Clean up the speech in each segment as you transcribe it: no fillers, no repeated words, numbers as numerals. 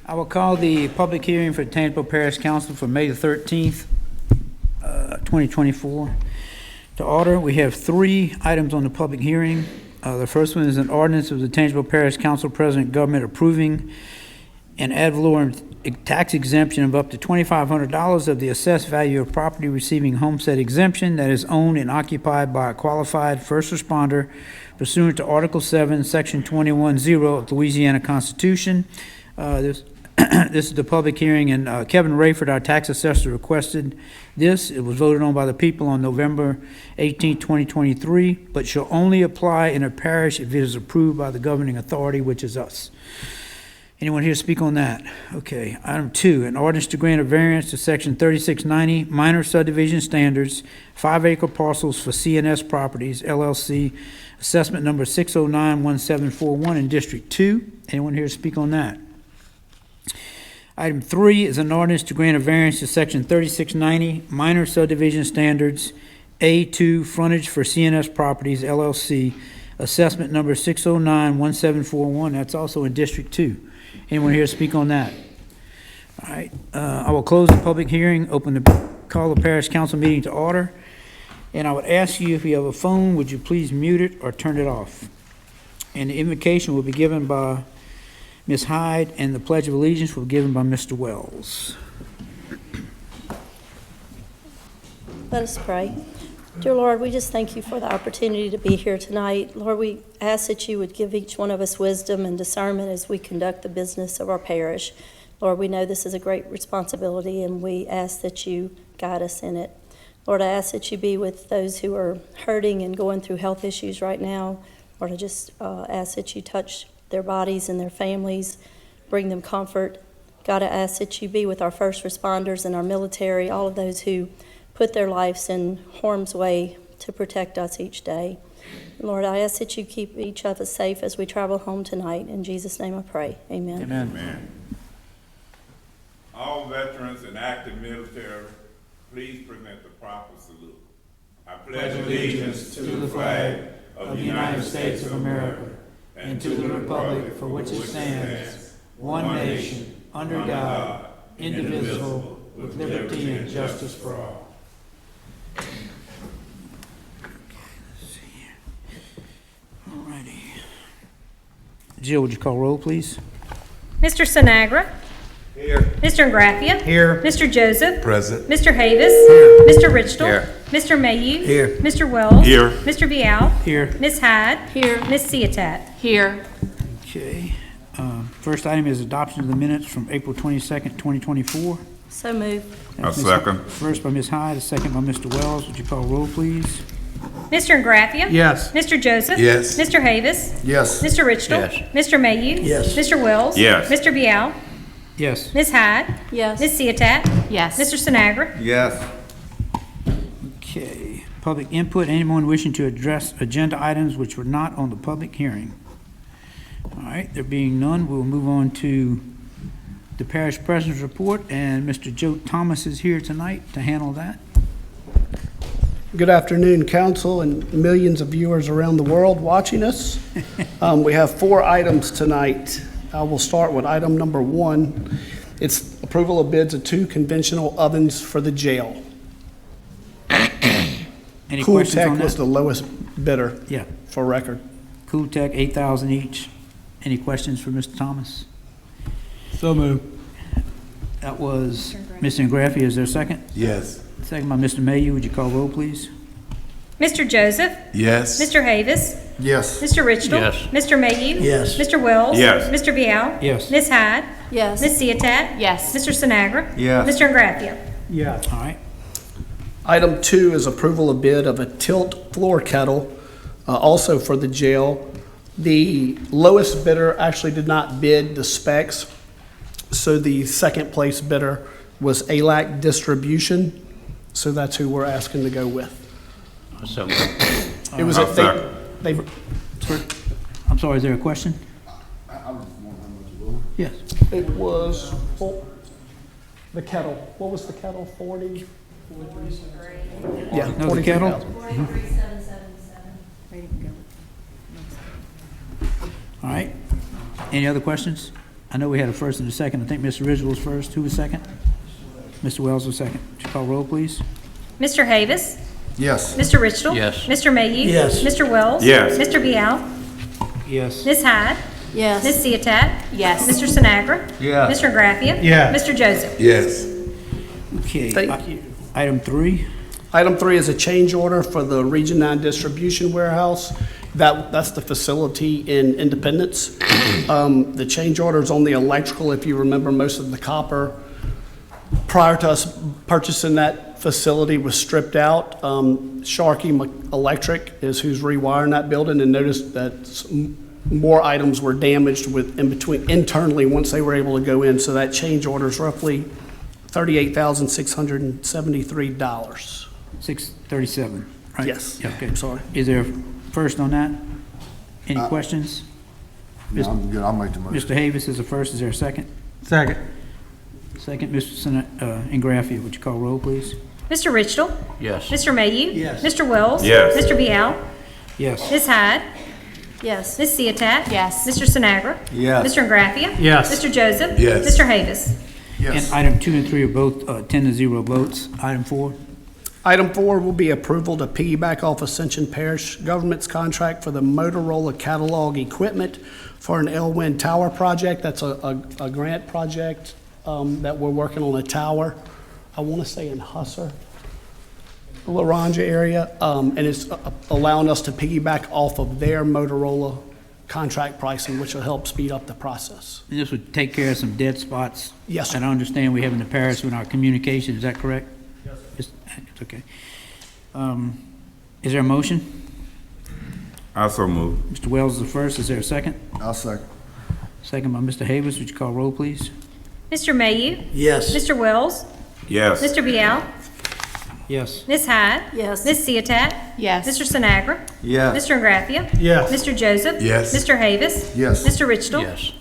I will call the public hearing for Tangipahoa Parish Council for May the 13th, 2024 to order. We have 3 items on the public hearing. The first one is an ordinance of the Tangipahoa Parish Council President Government approving an ad valorem tax exemption of up to $2,500 of the assessed value of property receiving homestead exemption that is owned and occupied by a qualified first responder pursuant to Article 7, Section 21(0) of the Louisiana Constitution. This is the public hearing, and Kevin Rayford, our tax assessor, requested this. It was voted on by the people on November 18, 2023, but shall only apply in a parish if it is approved by the governing authority, which is us. Anyone here speak on that? Okay. Item 2, an ordinance to grant a variance to Section 3690, minor subdivision standards, 5-acre parcels for CNS Properties, LLC, assessment number 6091741 in District 2. Anyone here speak on that? Item 3 is an ordinance to grant a variance to Section 3690, minor subdivision standards, A2, frontage for CNS Properties, LLC, assessment number 6091741. That's also in District 2. Anyone here speak on that? All right. I will close the public hearing, call the parish council meeting to order. And I would ask you, if you have a phone, would you please mute it or turn it off? And the invocation will be given by Ms. Hyde, and the Pledge of Allegiance will be given by Mr. Wells. Let us pray. Dear Lord, we just thank you for the opportunity to be here tonight. Lord, we ask that you would give each one of us wisdom and discernment as we conduct the business of our parish. Lord, we know this is a great responsibility, and we ask that you guide us in it. Lord, I ask that you be with those who are hurting and going through health issues right now. Lord, I just ask that you touch their bodies and their families, bring them comfort. God, I ask that you be with our first responders and our military, all of those who put their lives in harm's way to protect us each day. Lord, I ask that you keep each of us safe as we travel home tonight. In Jesus' name I pray. Amen. Amen. Amen. All veterans and active military, please present the proper salute. I pledge allegiance to the flag of the United States of America and to the republic for which it stands, one nation, under God, indivisible, with liberty and justice for all. Alrighty. Jill, would you call roll, please? Mr. Sinagra. Here. Mr. Ingraffia. Here. Mr. Joseph. Present. Mr. Havis. Mr. Richtel. Here. Mr. Mayhew. Here. Mr. Wells. Here. Mr. Vial. Here. Ms. Hyde. Here. Ms. Ciotat. Here. Okay. First item is adoption of the minutes from April 22nd, 2024. So moved. A second. First by Ms. Hyde, a second by Mr. Wells. Would you call roll, please? Mr. Ingraffia. Yes. Mr. Joseph. Yes. Mr. Havis. Yes. Mr. Richtel. Yes. Mr. Mayhew. Yes. Mr. Wells. Yes. Mr. Vial. Yes. Ms. Hyde. Yes. Ms. Ciotat. Yes. Mr. Sinagra. Yes. Okay. Public input. Anyone wishing to address agenda items which were not on the public hearing? All right. There being none, we'll move on to the parish president's report, and Mr. Joe Thomas is here tonight to handle that. Good afternoon, council, and millions of viewers around the world watching us. We have 4 items tonight. I will start with item number 1. It's approval of bids of 2 conventional ovens for the jail. Any Cool questions on Tech was that? the lowest bidder, Yeah. for record. Cool Tech, 8,000 each. Any questions for Mr. Thomas? So moved. That was Mr. Ingraffia. Is there a second? Yes. Second by Mr. Mayhew. Would you call roll, please? Mr. Joseph. Yes. Mr. Havis. Yes. Mr. Richtel. Yes. Mr. Mayhew. Yes. Mr. Wells. Yes. Mr. Vial. Yes. Ms. Hyde. Yes. Ms. Ciotat. Yes. Mr. Sinagra. Yes. Mr. Ingraffia. Yes. All right. Item 2 is approval of bid of a tilt floor kettle, also for the jail. The lowest bidder actually did not bid the specs, so the second place bidder was ALAC Distribution, so that's who we're asking to go with. It was I'll second. they I'm sorry, is there a question? Yes. it was the kettle. What was the kettle? 40. Yeah, No, the kettle? 43,777. All right. Any other questions? I know we had a first and a second. I think Mr. Ridgel was first. Who was second? Mr. Wells was second. Would you call roll, please? Mr. Havis? Yes. Mr. Richtel? Yes. Mr. Mayhew? Yes. Mr. Wells? Yes. Mr. Vial? Yes. Ms. Hyde? Yes. Ms. Ciotat? Yes. Mr. Sinagra? Yes. Mr. Graffia? Yes. Mr. Joseph? Yes. Okay. Thank you. Item 3. Item 3 is a change order for the Region 9 Distribution Warehouse. That's the facility in Independence. The change order is on the electrical. If you remember, most of the copper prior to us purchasing that facility was stripped out. Sharkey Electric is who's rewiring that building, and noticed that more items were damaged in between internally once they were able to go in. So that change order is roughly $38,673. 637, right? Yes. Yeah, okay. I'm sorry. Is there a first on that? Any questions? No, I'm good. I'll make the motion. Mr. Havis is the first. Is there a second? Second. Second, Mr. Ingraffia. Would you call roll, please? Mr. Richtel? Yes. Mr. Mayhew? Yes. Mr. Wells? Yes. Mr. Vial? Yes. Ms. Hyde? Yes. Ms. Ciotat? Yes. Mr. Sinagra? Yes. Mr. Graffia? Yes. Mr. Joseph? Yes. Mr. Havis? Yes. And item 2 and 3 are both 10-0 votes. Item 4. Item 4 will be approval to piggyback off Ascension Parish Government's contract for the Motorola catalog equipment for an Elwyn Tower project. That's a grant project that we're working on, a tower, I want to say in Husser, Laranja area, and it's allowing us to piggyback off of their Motorola contract pricing, which will help speed up the process. And this would take care of some dead spots. Yes, sir. And I understand we have in the parish with our communication. Is that correct? Yes. It's okay. Is there a motion? Also move. Mr. Wells is the first. Is there a second? I'll second. Second by Mr. Havis. Would you call roll, please? Mr. Mayhew? Yes. Mr. Wells? Yes. Mr. Vial? Yes. Ms. Hyde? Yes. Ms. Ciotat? Yes. Mr. Sinagra? Yes. Mr. Graffia? Yes. Mr. Joseph? Yes. Mr. Havis? Yes. Mr. Richtel? Yes.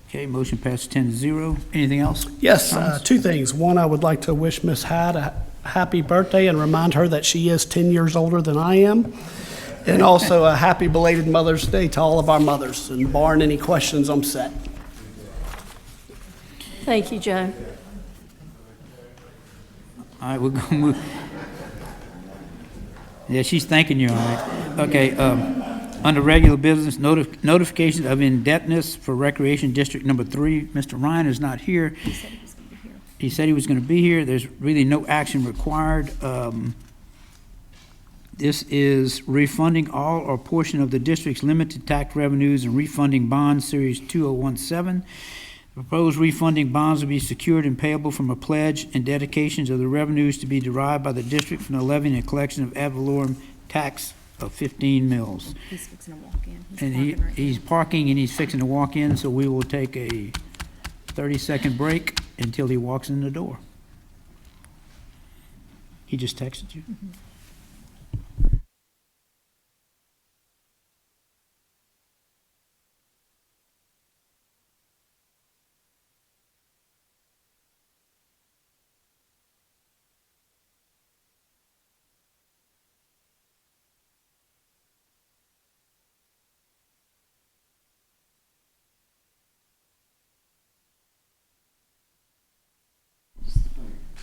Okay, motion passes 10-0. Anything else? Yes, Thomas? 2 things. One, I would like to wish Miss Hyde a happy birthday and remind her that she is 10 years older than I am. And also a happy belated Mother's Day to all of our mothers. And barring any questions, I'm set. Thank you, Joe. All right, we're going to move. Yeah, she's thanking you, all right. Okay, under regular business, notification of indebtedness for Recreation District Number 3. Mr. Ryan is not here. He said he was going to be here. There's really no action required. This is refunding all or portion of the district's limited tax revenues and refunding bonds, Series 2017. The proposed refunding bonds will be secured and payable from a pledge and dedications of the revenues to be derived by the district from the levy and collection of ad valorem tax of 15 mills. He's fixing to walk in. And he's parking and he's fixing to walk in, so we will take a 30-second break until he walks in the door. He just texted you?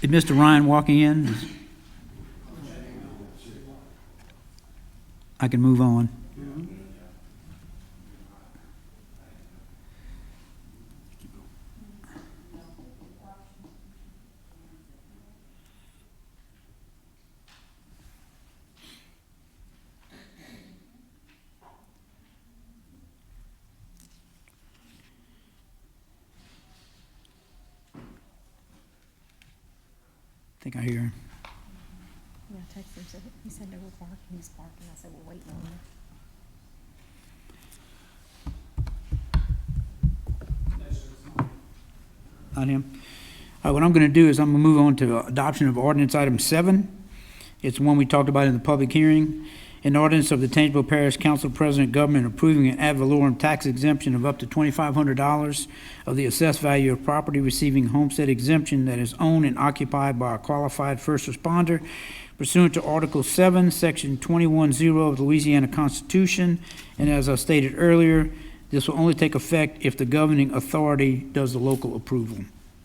Is Mr. Ryan walking in? I can move on. I think I hear him. Yeah, I texted him, he said they were parking, he's parking, I said, we're waiting on him. Not him. All right, what I'm going to do is I'm going to move on to adoption of ordinance item 7. It's one we talked about in the public hearing. An ordinance of the Tangipahoa Parish Council President Government approving an ad valorem tax exemption of up to $2,500 of the assessed value of property receiving homestead exemption that is owned and occupied by a qualified first responder pursuant to Article 7, Section 21-0 of the Louisiana Constitution. And as I stated earlier, This will only take effect if the governing authority does the local approval.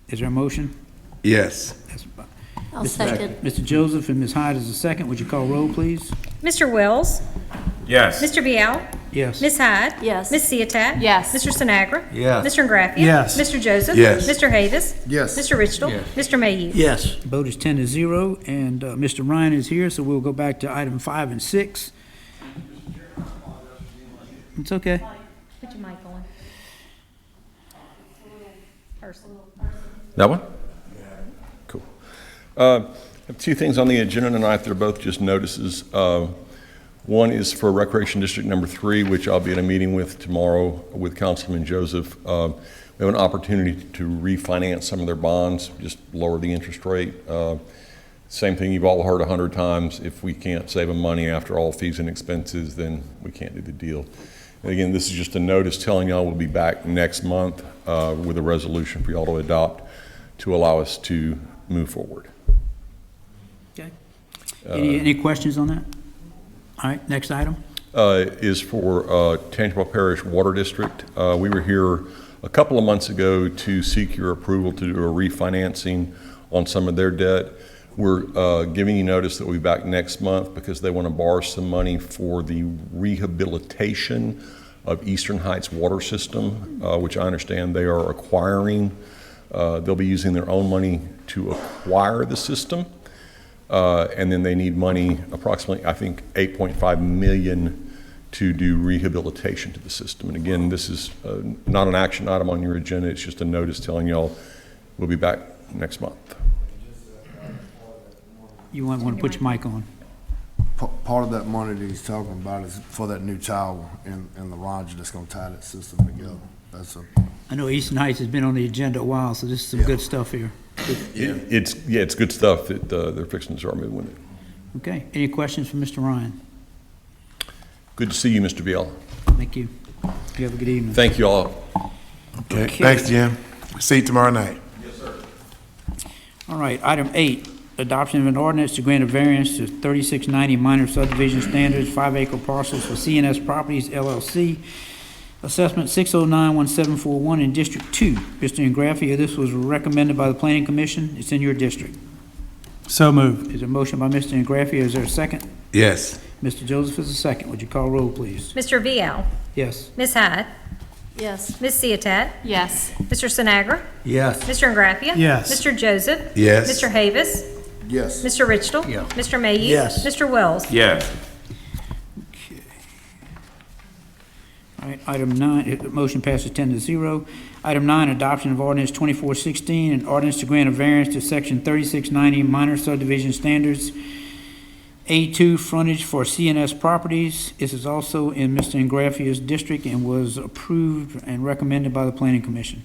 Is there a motion? Yes. I'll second. Mr. Joseph and Ms. Hyde is the second. Would you call roll, please? Mr. Wells? Yes. Mr. Vial? Yes. Ms. Hyde? Yes. Ms. Ciotat? Yes. Mr. Sinagra? Yes. Mr. Graffia? Yes. Mr. Joseph? Yes. Mr. Havis? Yes. Mr. Richtel? Yes. Mr. Mayhew? Yes. Vote is 10-0, and Mr. Ryan is here, so we'll go back to item 5 and 6. It's okay. Put your mic on. Person. That one? Cool. I have two things on the agenda tonight. They're both just notices. One is for Recreation District Number 3, which I'll be at a meeting with tomorrow with Councilman Joseph. We have an opportunity to refinance some of their bonds, just lower the interest rate. Same thing you've all heard 100 times. If we can't save them money after all fees and expenses, then we can't do the deal. And again, this is just a notice telling y'all we'll be back next month with a resolution for y'all to adopt to allow us to move forward. Okay. Any questions on that? All right, next item. Is for Tangipahoa Parish Water District. We were here a couple of months ago to seek your approval to do a refinancing on some of their debt. We're giving you notice that we'll be back next month because they want to borrow some money for the rehabilitation of Eastern Heights water system, which I understand they are acquiring. They'll be using their own money to acquire the system. And then they need money, approximately, I think, $8.5 million to do rehabilitation to the system. And again, this is not an action item on your agenda. It's just a notice telling y'all we'll be back next month. You want to put your mic on. Part of that money that he's talking about is for that new tower in the lodge that's gonna tie that system together. I know Eastern Heights has been on the agenda a while, so this is some good stuff here. It's good stuff that they're fixing to start moving with it. Okay, any questions for Mr. Ryan? Good to see you, Mr. Biel. Thank you. You have a good evening. Thank you all. Okay. Thanks, Jim. See you tomorrow night. All right, item 8, adoption of an ordinance to grant a variance to 3690 minor subdivision standards, 5-acre parcels for CNS Properties LLC, assessment 6091741 in District 2. Mr. Ingraffia, this was recommended by the Planning Commission. It's in your district. So moved. Is there a motion by Mr. Ingraffia? Is there a second? Yes. Mr. Joseph is a second. Would you call roll, please? Mr. Vial? Yes. Ms. Hyde? Yes. Ms. Ciotat? Yes. Mr. Sinagra? Yes. Mr. Graffia? Yes. Mr. Joseph? Yes. Mr. Havis? Yes. Mr. Richtel? Yeah. Mr. Mayhew? Yes. Mr. Wells? Yes. All right, item 9, motion passes 10-0. Item 9, adoption of ordinance 2416, an ordinance to grant a variance to section 3690 minor subdivision standards, A2 frontage for CNS properties. This is also in Mr. Ingraffia's district and was approved and recommended by the Planning Commission.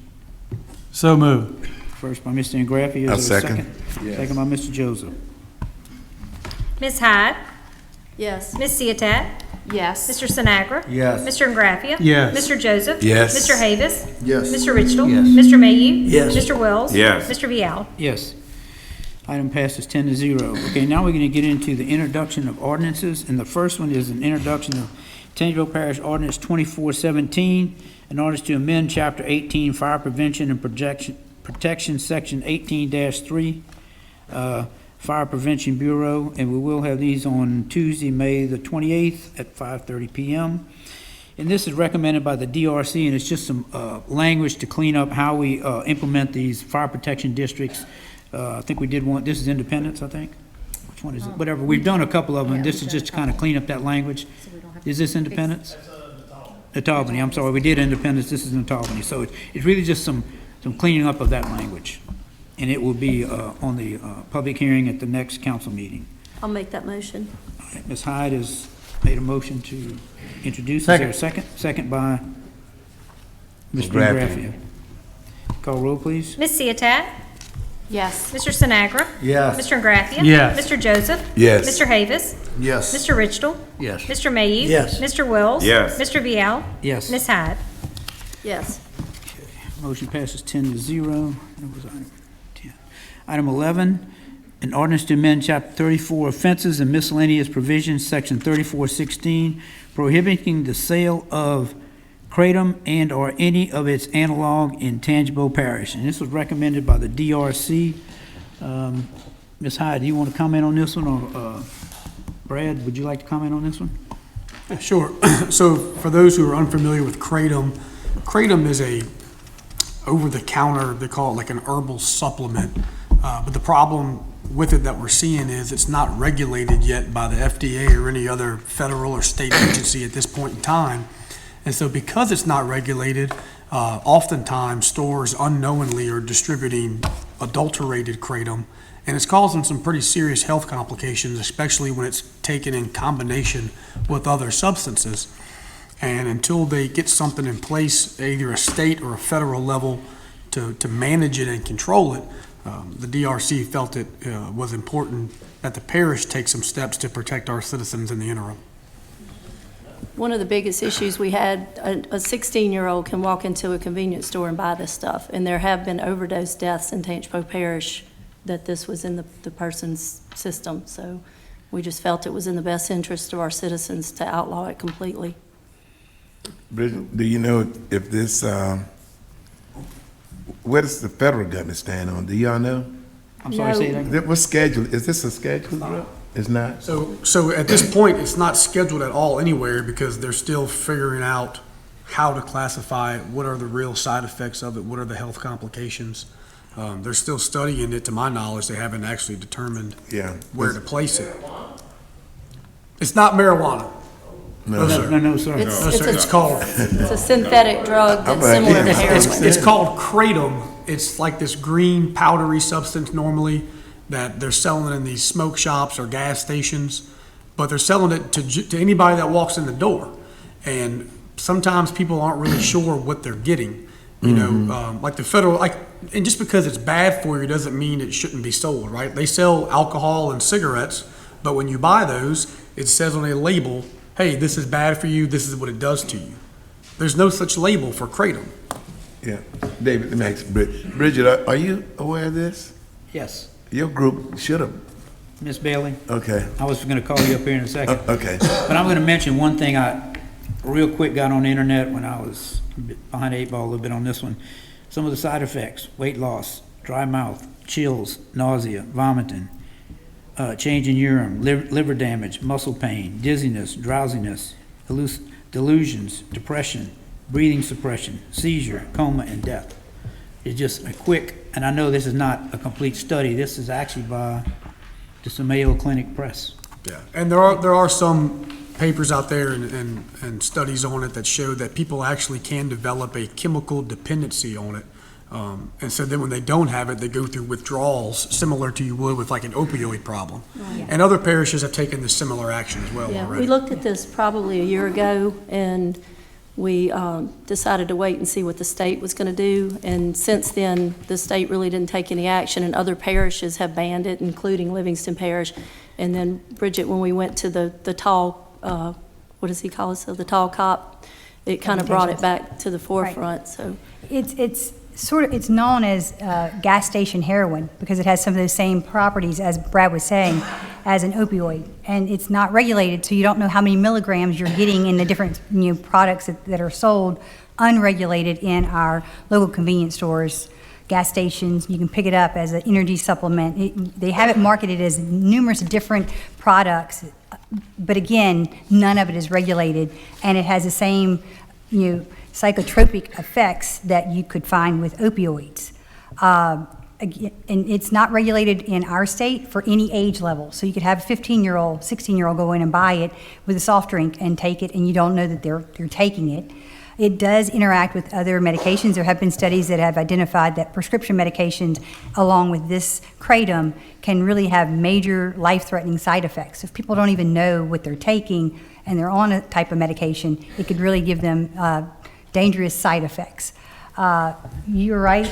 So moved. First by Mr. Ingraffia. I'll Is there a second. second? Second by Mr. Joseph. Ms. Hyde? Yes. Ms. Ciotat? Yes. Mr. Sinagra? Yes. Mr. Graffia? Yes. Mr. Joseph? Yes. Mr. Havis? Yes. Mr. Richtel? Yes. Mr. Mayhew? Yes. Mr. Wells? Yes. Mr. Vial? Yes. Item passes 10-0. Okay, now we're going to get into the introduction of ordinances, and the first one is an introduction of Tangipahoa Parish Ordinance 2417, an ordinance to amend Chapter 18 Fire Prevention and Protection, Section 18-3, Fire Prevention Bureau, and we will have these on Tuesday, May the 28th at 5:30 p.m. And this is recommended by the DRC, and it's just some language to clean up how we implement these fire protection districts. I think we did one, this is Independence, I think. Which one is it? Whatever, we've done a couple of them, and this is just to kind of clean up that language. Is this Independence? Natawbany, I'm sorry, we did Independence, this is Natawbany. So it's really just some cleaning up of that language. And it will be on the public hearing at the next council meeting. I'll make that motion. All right, Ms. Hyde has made a motion to introduce. Is there a second? Second by Mr. Graffia. Graffia. Call roll, please. Ms. Ciotat? Yes. Mr. Sinagra? Yes. Mr. Graffia? Yes. Mr. Joseph? Yes. Mr. Havis? Yes. Mr. Richtel? Yes. Mr. Mayhew? Yes. Mr. Wells? Yes. Mr. Vial? Yes. Ms. Hyde? Yes. Motion passes 10-0. That was item 10. Item 11, an ordinance to amend Chapter 34 offenses and miscellaneous provisions, Section 3416, prohibiting the sale of kratom and/or any of its analog in Tangipahoa Parish. And this was recommended by the DRC. Ms. Hyde, do you want to comment on this one, or Brad, would you like to comment on this one? Sure. So for those who are unfamiliar with kratom, kratom is a over-the-counter, they call it like an herbal supplement. But the problem with it that we're seeing is it's not regulated yet by the FDA or any other federal or state agency at this point in time. And so because it's not regulated, oftentimes stores unknowingly are distributing adulterated kratom, and it's causing some pretty serious health complications, especially when it's taken in combination with other substances. And until they get something in place, either a state or a federal level, to manage it and control it, the DRC felt it was important that the parish take some steps to protect our citizens in the interim. One of the biggest issues we had, a 16-year-old can walk into a convenience store and buy this stuff, and there have been overdose deaths in Tangipahoa Parish that this was in the person's system. So we just felt it was in the best interest of our citizens to outlaw it completely. Bridget, do you know if this, where does the federal government stand on? Do y'all know? I'm sorry, say that again? What schedule, is this a scheduled drug? It's not? So at this point, it's not scheduled at all anywhere because they're still figuring out how to classify it, what are the real side effects of it, what are the health complications. They're still studying it, to my knowledge. They haven't actually determined where to place it. It's not marijuana. No, sir. No, sir. It's called, It's a synthetic drug that's similar to heroin. it's called kratom. It's like this green powdery substance normally that they're selling in these smoke shops or gas stations, but they're selling it to anybody that walks in the door. And sometimes people aren't really sure what they're getting. You know, like the federal, and just because it's bad for you doesn't mean it shouldn't be sold, right? They sell alcohol and cigarettes, but when you buy those, it says on a label, hey, this is bad for you, this is what it does to you. There's no such label for kratom. Yeah. David, let me ask you, Bridget, are you aware of this? Yes. Your group should have. Ms. Bailey, Okay. I was going to call you up here in a second. Okay. But I'm going to mention one thing I real quick got on the internet when I was behind the 8 ball a little bit on this one. Some of the side effects: weight loss, dry mouth, chills, nausea, vomiting, change in urine, liver damage, muscle pain, dizziness, drowsiness, delusions, depression, breathing suppression, seizure, coma, and death. It's just a quick, and I know this is not a complete study. This is actually by just the Mayo Clinic Press. Yeah, and there are some papers out there and studies on it that show that people actually can develop a chemical dependency on it. And so then when they don't have it, they go through withdrawals similar to you would with like an opioid problem. And other parishes have taken this similar action as well Yeah, already. we looked at this probably a year ago, and we decided to wait and see what the state was going to do. And since then, the state really didn't take any action, and other parishes have banned it, including Livingston Parish. And then, Bridget, when we went to the tall, what does he call it? So the tall cop, it kind of brought it back to the forefront. So It's known as gas station heroin because it has some of the same properties, as Brad was saying, as an opioid. And it's not regulated, so you don't know how many milligrams you're getting in the different products that are sold unregulated in our local convenience stores, gas stations. You can pick it up as an energy supplement. They have it marketed as numerous different products, but again, none of it is regulated, and it has the same, psychotropic effects that you could find with opioids. Again, and it's not regulated in our state for any age level. So you could have a 15-year-old, 16-year-old go in and buy it with a soft drink and take it, and you don't know that they're taking it. It does interact with other medications. There have been studies that have identified that prescription medications, along with this kratom, can really have major life-threatening side effects. If people don't even know what they're taking and they're on a type of medication, it could really give them dangerous side effects. You're right,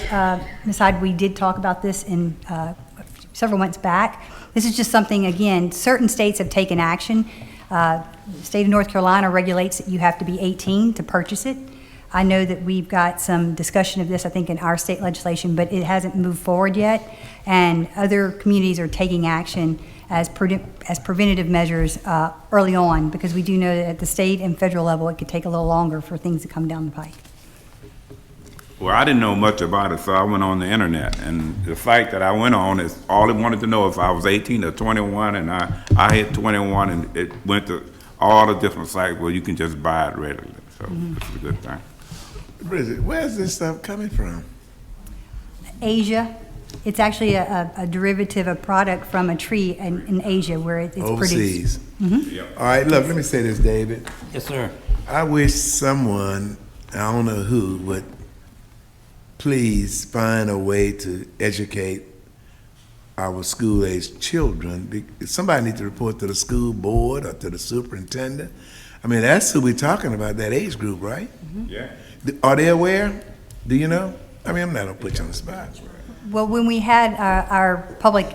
Ms. Hyde, we did talk about this in several months back. This is just something, again, certain states have taken action. The state of North Carolina regulates that you have to be 18 to purchase it. I know that we've got some discussion of this, I think, in our state legislation, but it hasn't moved forward yet. And other communities are taking action as preventative measures early on, because we do know that at the state and federal level, it could take a little longer for things to come down the pike. Well, I didn't know much about it, so I went on the internet, and the site that I went on is all it wanted to know if I was 18 or 21, and I hit 21, and it went to all the different sites where you can just buy it readily, so it's a good thing. Bridget, where's this stuff coming from? Asia, it's actually a derivative, a product from a tree in Asia where it's Overseas. produced. All right, look, let me say this, David. Yes, sir. I wish someone, I don't know who, would please find a way to educate our school-aged children. Somebody needs to report to the school board or to the superintendent. I mean, that's who we're talking about, that age group, right? Yeah. Are they aware? Do you know? I mean, I'm not gonna put you on the spot. Well, when we had our public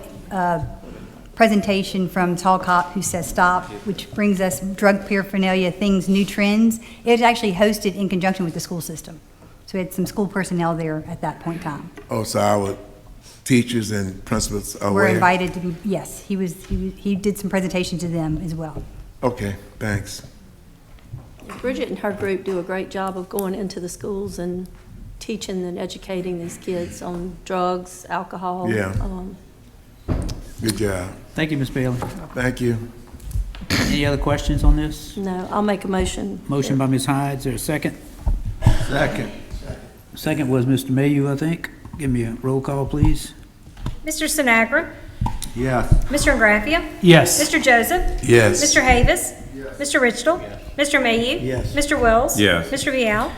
presentation from Tall Cop Who Says Stop, which brings us drug paraphernalia, things, new trends, it was actually hosted in conjunction with the school system. So we had some school personnel there at that point in time. Oh, so our teachers and principals are We're aware? invited to be, yes, he did some presentation to them as well. Okay, thanks. Bridget and her group do a great job of going into the schools and teaching and educating these kids on drugs, alcohol. Yeah. Good job. Thank you, Ms. Bailey. Thank you. Any other questions on this? No, I'll make a motion. Motion by Ms. Hyde, is there a second? Second. Second was Mr. Mayu, I think. Give me a roll call, please. Mr. Sinagra. Yes. Mr. Ingraffia. Yes. Mr. Joseph. Yes. Mr. Havis. Mr. Richtel. Mr. Mayu. Yes. Mr. Wells. Yes. Mr. Vial.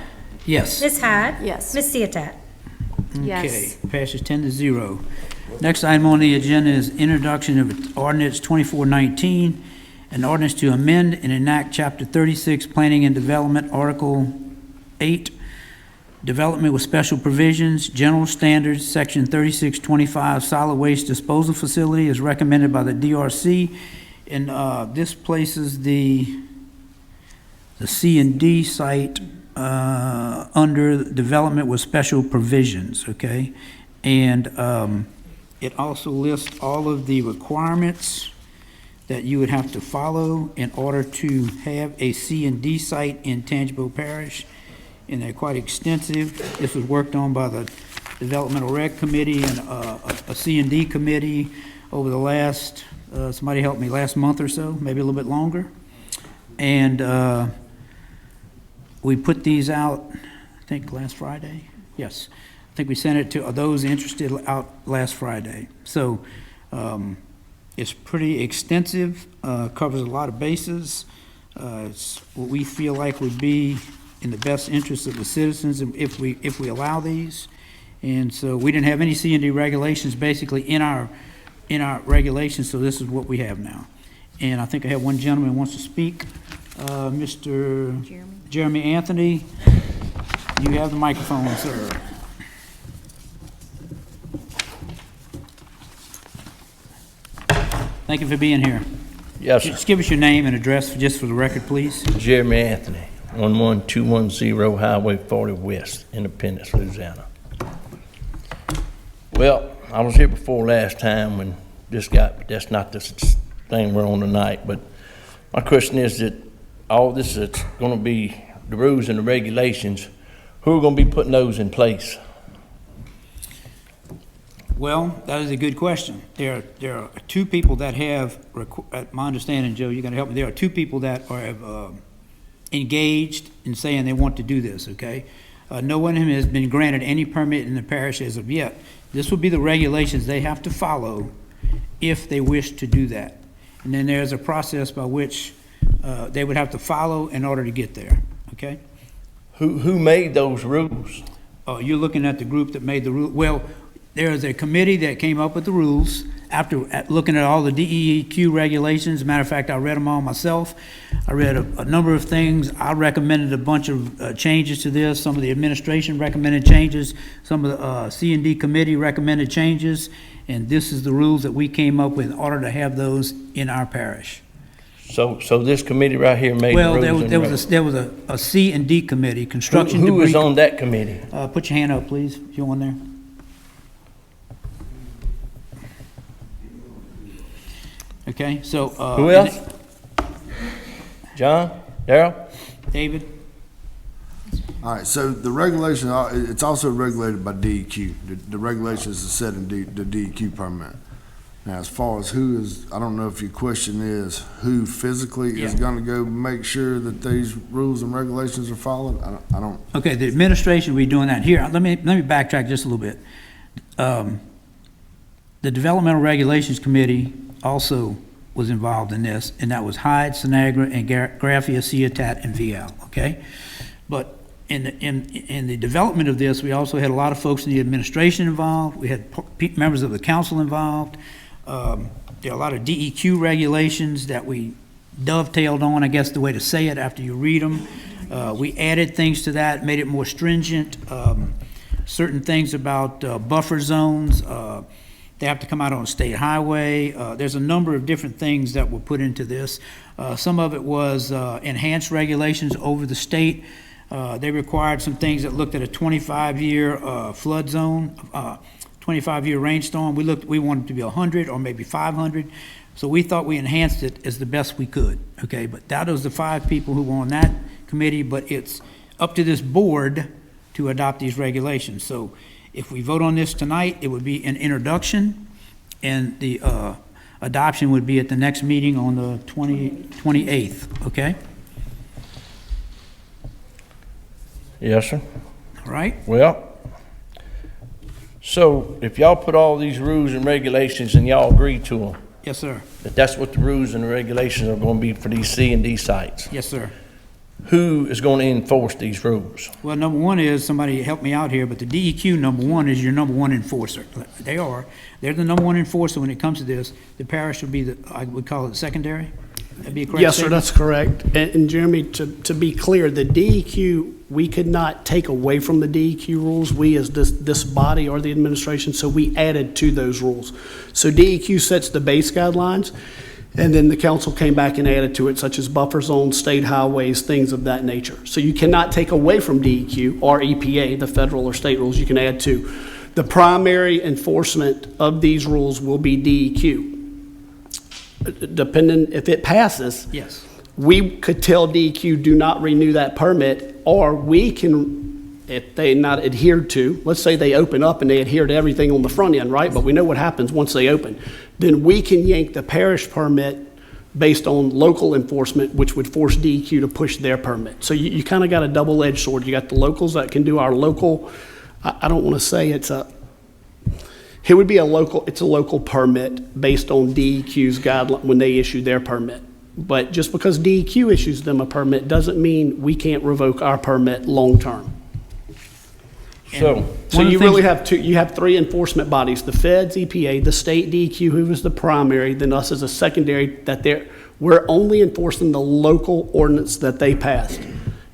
Yes. Ms. Hyde. Yes. Ms. Ciotat. Okay, passes 10-0. Next item on the agenda is introduction of ordinance 2419, an ordinance to amend and enact Chapter 36, Planning and Development, Article 8, Development with Special Provisions, General Standards, Section 3625, Solid Waste Disposal Facility, is recommended by the DRC, and this places the C&D site under Development with Special Provisions, okay? And it also lists all of the requirements that you would have to follow in order to have a C&D site in Tangipahoa Parish, and they're quite extensive. This was worked on by the Developmental Rec Committee and a C&D committee over the last, somebody help me, last month or so, maybe a little bit longer. And we put these out, I think, last Friday? Yes. I think we sent it to those interested out last Friday. So it's pretty extensive, covers a lot of bases. It's what we feel like would be in the best interest of the citizens if we allow these. And so we didn't have any C&D regulations basically in our regulations, so this is what we have now. And I think I have one gentleman who wants to speak. Mr. Jeremy Anthony, you have the microphone, sir. Thank you for being here. Yes, sir. Just give us your name and address just for the record, please. Jeremy Anthony, 11210 Highway 40 West, Independence, Louisiana. Well, I was here before last time when that's not the thing we're on tonight, but my question is that all this is going to be the rules and the regulations, who are going to be putting those in place? Well, that is a good question. There are two people that have, my understanding, Joe, you're going to help me. There are two people that have engaged in saying they want to do this, okay? No one has been granted any permit in the parish as of yet. This will be the regulations they have to follow if they wish to do that. And then there's a process by which they would have to follow in order to get there, okay? Who made those rules? Oh, you're looking at the group that made the rule. Well, there is a committee that came up with the rules after looking at all the DEQ regulations. As a matter of fact, I read them all myself. I read a number of things. I recommended a bunch of changes to this. Some of the administration recommended changes. Some of the C&D committee recommended changes. And this is the rules that we came up with in order to have those in our parish. So this committee right here made the Well, rules there was, and there reg- was, a- there was a C and D committee, construction Who was debris. on that committee? Put your hand up, please, if you're on there. Okay, so. Who else? John? Darrell? David? All right, so the regulation, it's also regulated by DEQ. The regulations are set in the DEQ permit. Now, as far as who is, I don't know if your question is who physically is Yeah. gonna go make sure that these rules and regulations are followed. I don't, Okay, the administration will be doing that. Here, let me backtrack just a little bit. The Developmental Regulations Committee also was involved in this, and that was Hyde, Sinagra, and Graphia, Ciatat, and VL, okay? But in the development of this, we also had a lot of folks in the administration involved. We had members of the council involved. There are a lot of DEQ regulations that we dovetailed on, I guess the way to say it after you read them. We added things to that, made it more stringent. Certain things about buffer zones, they have to come out on a state highway. There's a number of different things that were put into this. Some of it was enhanced regulations over the state. They required some things that looked at a 25-year flood zone, 25-year rainstorm. We wanted it to be 100 or maybe 500. So we thought we enhanced it as the best we could, okay? But that was the 5 people who were on that committee, but it's up to this board to adopt these regulations. So if we vote on this tonight, it would be an introduction, and the adoption would be at the next meeting on the 28th, okay? Yes, sir. All right? Well, so if y'all put all these rules and regulations and y'all agree to them, Yes, sir. that's what the rules and the regulations are going to be for these C and D sites, Yes, sir. who is going to enforce these rules? Well, number one is, somebody help me out here, but the DEQ, number one, is your number one enforcer. They are. They're the number one enforcer when it comes to this. The parish would be the, I would call it secondary. That'd be a correct Yes, sir, statement? that's correct. And Jeremy, to be clear, the DEQ, we could not take away from the DEQ rules, we as this body or the administration, so we added to those rules. So DEQ sets the base guidelines, and then the council came back and added to it, such as buffer zones, state highways, things of that nature. So you cannot take away from DEQ or EPA, the federal or state rules, you can add to. The primary enforcement of these rules will be DEQ. Depending, if it passes, Yes. we could tell DEQ, do not renew that permit, or we can, if they not adhered to, let's say they open up and they adhere to everything on the front end, right? But we know what happens once they open. Then we can yank the parish permit based on local enforcement, which would force DEQ to push their permit. So you kind of got a double-edged sword. You got the locals that can do our local, I don't want to say it's it would be it's a local permit based on DEQ's guideline when they issue their permit. But just because DEQ issues them a permit doesn't mean we can't revoke our permit long-term. So One of the you really things- you have 3 enforcement bodies, the feds, EPA, the state DEQ, who is the primary, then us as a secondary, we're only enforcing the local ordinance that they passed.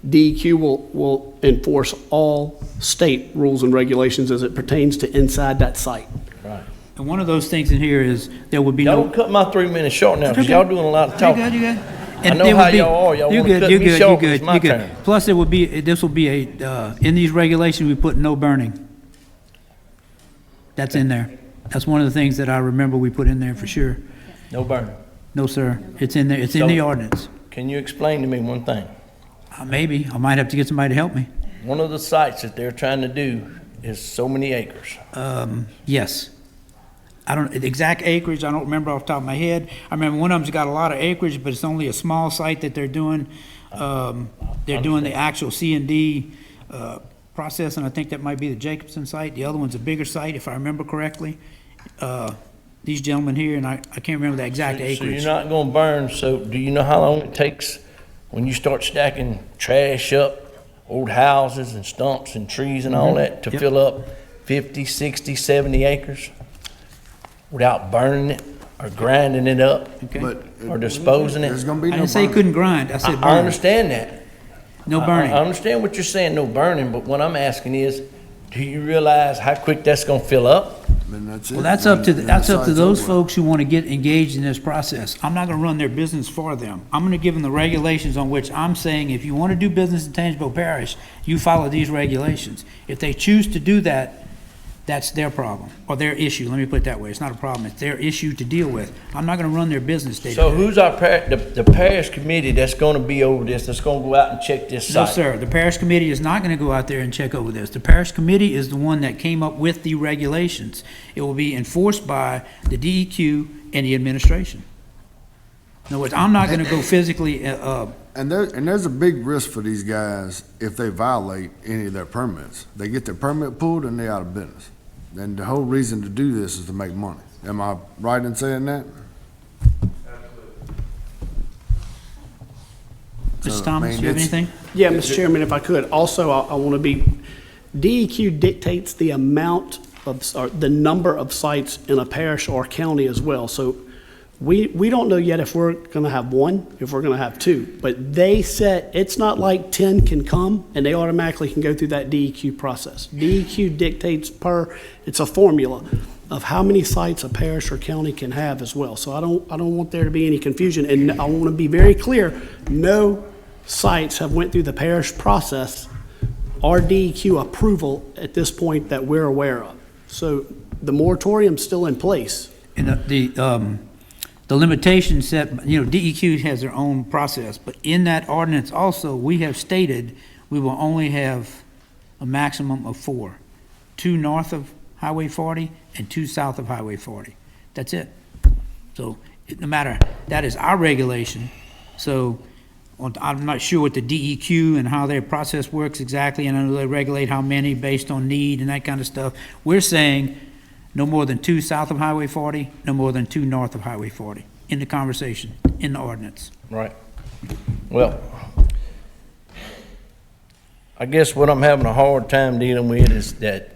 DEQ will enforce all state rules and regulations as it pertains to inside that site. Right. And one of those things in here is, there would be Y'all no. don't cut my 3 minutes short now, because Okay. y'all doing a lot of You talking. good, you good? I And know there how would be- y'all are. Y'all you're wanna good, cut you're me good, short you're when it's good, my you're good. turn. Plus, it would be, this will be in these regulations, we put no burning. That's in there. That's one of the things that I remember we put in there for sure. No burning. No, sir, it's in there, it's in the So- ordinance. Can you explain to me one thing? Maybe, I might have to get somebody to help me. One of the sites that they're trying to do is so many acres. Yes. I don't, the exact acreage, I don't remember off the top of my head. I remember one of them's got a lot of acreage, but it's only a small site that they're doing. They're doing the actual C and D process, and I think that might be the Jacobson site. The other one's a bigger site, if I remember correctly. These gentlemen here, and I can't remember the exact So you're acreage. not gonna burn, so do you know how long it takes when you start stacking trash up, old houses and stumps and trees and all that, to Yep. fill up 50, 60, 70 acres without burning it or grinding it up Okay. But or disposing there's it? gonna be I no didn't say you burning. couldn't grind, I said I burn. understand that. No I burning. understand what you're saying, no burning, but what I'm asking is, do you realize how quick that's gonna fill up? then that's it. Well, that's up to, Then that's the up to site's those over. folks who want to get engaged in this process. I'm not going to run their business for them. I'm going to give them the regulations on which I'm saying, if you want to do business in Tangipahoa Parish, you follow these regulations. If they choose to do that, that's their problem, or their issue. Let me put it that way. It's not a problem. It's their issue to deal with. I'm not going to run their business day to So day. who's our, the parish committee that's gonna be over this, that's gonna go out and check this No, site? sir. The parish committee is not going to go out there and check over this. The parish committee is the one that came up with the regulations. It will be enforced by the DEQ and the administration. In other words, I'm not going to go physically, And there's a big risk for these guys if they violate any of their permits. They get their permit pulled and they're out of business. And the whole reason to do this is to make money. Am I right in saying that? Mr. So, I Thomas, mean, you have it's- anything? Yeah, Mr. Chairman, if I could, also, I want to be, DEQ dictates the amount of, or the number of sites in a parish or county as well. So we don't know yet if we're going to have one, if we're going to have two. But they said, it's not like 10 can come and they automatically can go through that DEQ process. DEQ dictates it's a formula of how many sites a parish or county can have as well. So I don't want there to be any confusion. And I want to be very clear, no sites have went through the parish process or DEQ approval at this point that we're aware of. So the moratorium's still in place. And the limitation set, you know, DEQ has their own process, but in that ordinance also, we have stated we will only have a maximum of 4. 2 north of Highway 40 and 2 south of Highway 40. That's it. So no matter, that is our regulation. So I'm not sure what the DEQ and how their process works exactly, and I know they regulate how many based on need and that kind of stuff. We're saying no more than 2 south of Highway 40, no more than 2 north of Highway 40, in the conversation, in the ordinance. Right. Well, I guess what I'm having a hard time dealing with is that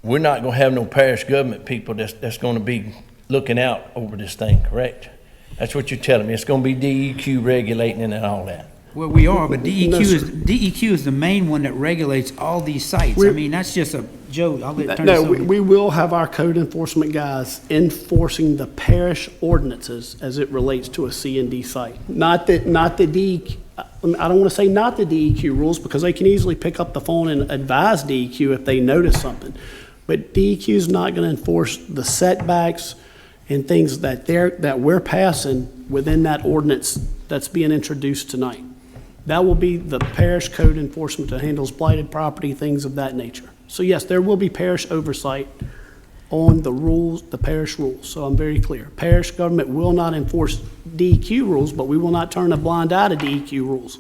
we're not gonna have no parish government people that's gonna be looking out over this thing, correct? That's what you're telling me. It's gonna be DEQ regulating it and all that. Well, we are, but No, DEQ is the main one that regulates all these sites. I We're- mean, that's just a, Joe, I'll turn this No, over. we will have our code enforcement guys enforcing the parish ordinances as it relates to a C and D site. Not the DEQ, I don't want to say not the DEQ rules, because they can easily pick up the phone and advise DEQ if they notice something. But DEQ is not going to enforce the setbacks and things that we're passing within that ordinance that's being introduced tonight. That will be the parish code enforcement that handles blighted property, things of that nature. So yes, there will be parish oversight on the rules, the parish rules. So I'm very clear. Parish government will not enforce DEQ rules, but we will not turn a blind eye to DEQ rules.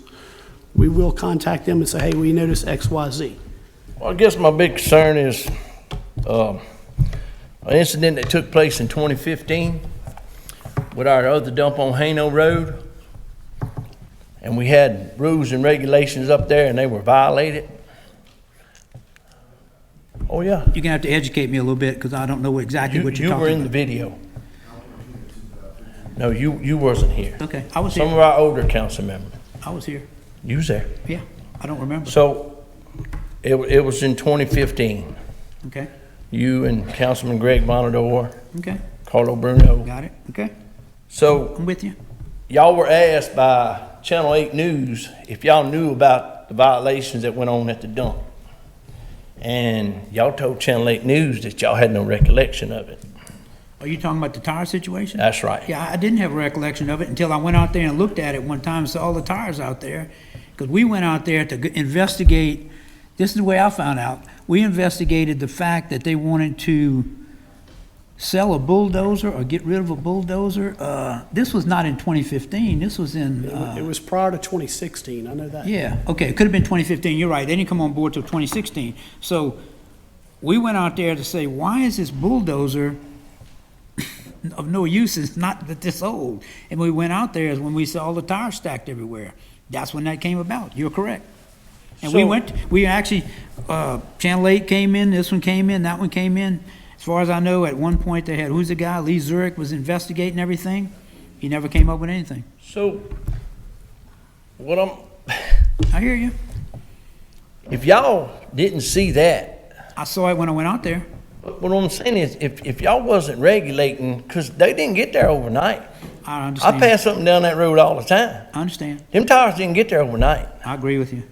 We will contact them and say, hey, we noticed X, Y, Z. Well, I guess my big concern is, an incident that took place in 2015 with our other dump on Hano Road. And we had rules and regulations up there and they were violated. Oh, yeah. You're gonna have to educate me a little bit, because I don't know exactly what you're You were talking in the about. video. No, you wasn't here. Okay, I was Some of here. our older council members. I was here. You was there. Yeah, I don't remember. So it was in 2015. Okay, You and Councilman Greg Bonador, okay, Carlo Bruno. got it. Okay, So I'm with you. y'all were asked by Channel 8 News if y'all knew about the violations that went on at the dump. And y'all told Channel 8 News that y'all had no recollection of it. Are you talking about the tire situation? That's right. Yeah, I didn't have a recollection of it until I went out there and looked at it one time and saw all the tires out there. Because we went out there to investigate, this is the way I found out. We investigated the fact that they wanted to sell a bulldozer or get rid of a bulldozer. This was not in 2015, this was in, It was prior to 2016, I know that. yeah, okay, it could have been 2015, you're right, they didn't come on board till 2016. So we went out there to say, why is this bulldozer of no use? It's not that this old. And we went out there is when we saw all the tires stacked everywhere. That's when that came about, you're correct. And we actually, Channel 8 came in, this one came in, that one came in. As far as I know, at one point they had, who's the guy? Lee Zurich was investigating everything. He never came up with anything. So I hear you. if y'all didn't see that, I saw it when I went out there. But what I'm saying is, if y'all wasn't regulating, because they didn't get there overnight. I I understand. pass something down that road all the time. I understand. Them tires didn't get there overnight. I agree with you.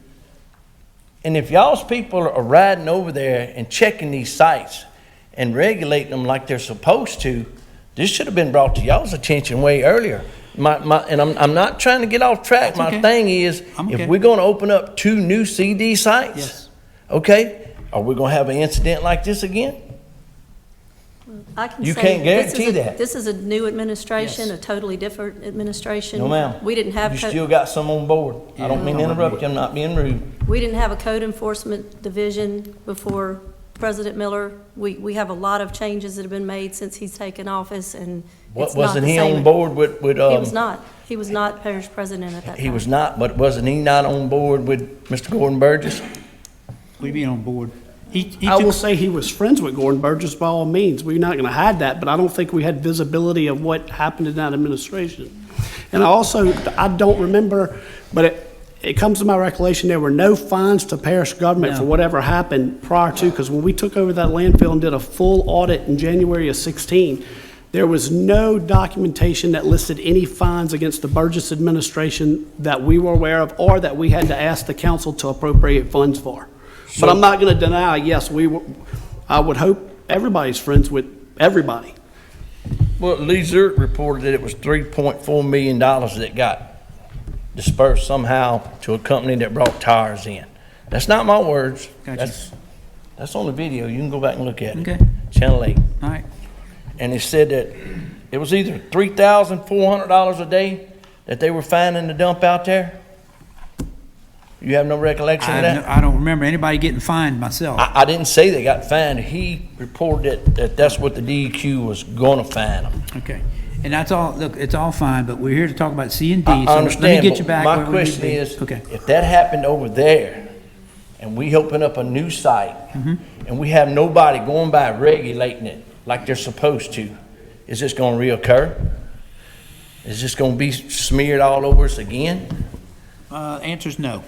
And if y'all's people are riding over there and checking these sites and regulating them like they're supposed to, this should have been brought to y'all's attention way earlier. And I'm not trying to get off track. That's My okay. thing is, I'm okay. if we're gonna open up 2 new CD sites, Yes. okay, are we gonna have an incident like this again? I can You say can't this is guarantee a- that. This is a new administration, Yes. a totally different administration. No, ma'am. We didn't have. You co- still got some on board. I don't mean to Yeah. interrupt you, I'm not being rude. We didn't have a code enforcement division before President Miller. We have a lot of changes that have been made since he's taken office, and it's not Wasn't the he same. on board with, He was not. He was not parish president at that time. He was not, but wasn't he not on board with Mr. Gordon Burgess? We be on board. He I will took, say he was friends with Gordon Burgess by all means. We're not going to hide that, but I don't think we had visibility of what happened in that administration. And I don't remember, but it comes to my recollection, there were no fines to parish government for No. whatever happened prior to, because when we took over that landfill and did a full audit in January of 16, there was no documentation that listed any fines against the Burgess administration that we were aware of or that we had to ask the council to appropriate funds for. But I'm not going to deny, yes, I would hope everybody's friends with everybody. Well, Lee Zurich reported that it was $3.4 million that got dispersed somehow to a company that brought tires in. That's not my words. Gotcha. That's on the video. You can go back and look at it. Okay. Channel 8. all right. And it said that it was either $3,400 a day that they were finding the dump out there. You have no recollection of that? I don't remember anybody getting fined myself. I didn't say they got fined. He reported that that's what the DEQ was gonna fine them. Okay. And that's all, look, it's all fine, but we're here to talk about C and D. I So understand, let me get you but back. my where we need to question be. is, Okay. if that happened over there, and we open up a new site, Mm-hmm. and we have nobody going by regulating it like they're supposed to, is this gonna reoccur? Is this gonna be smeared all over us again? Answer's no.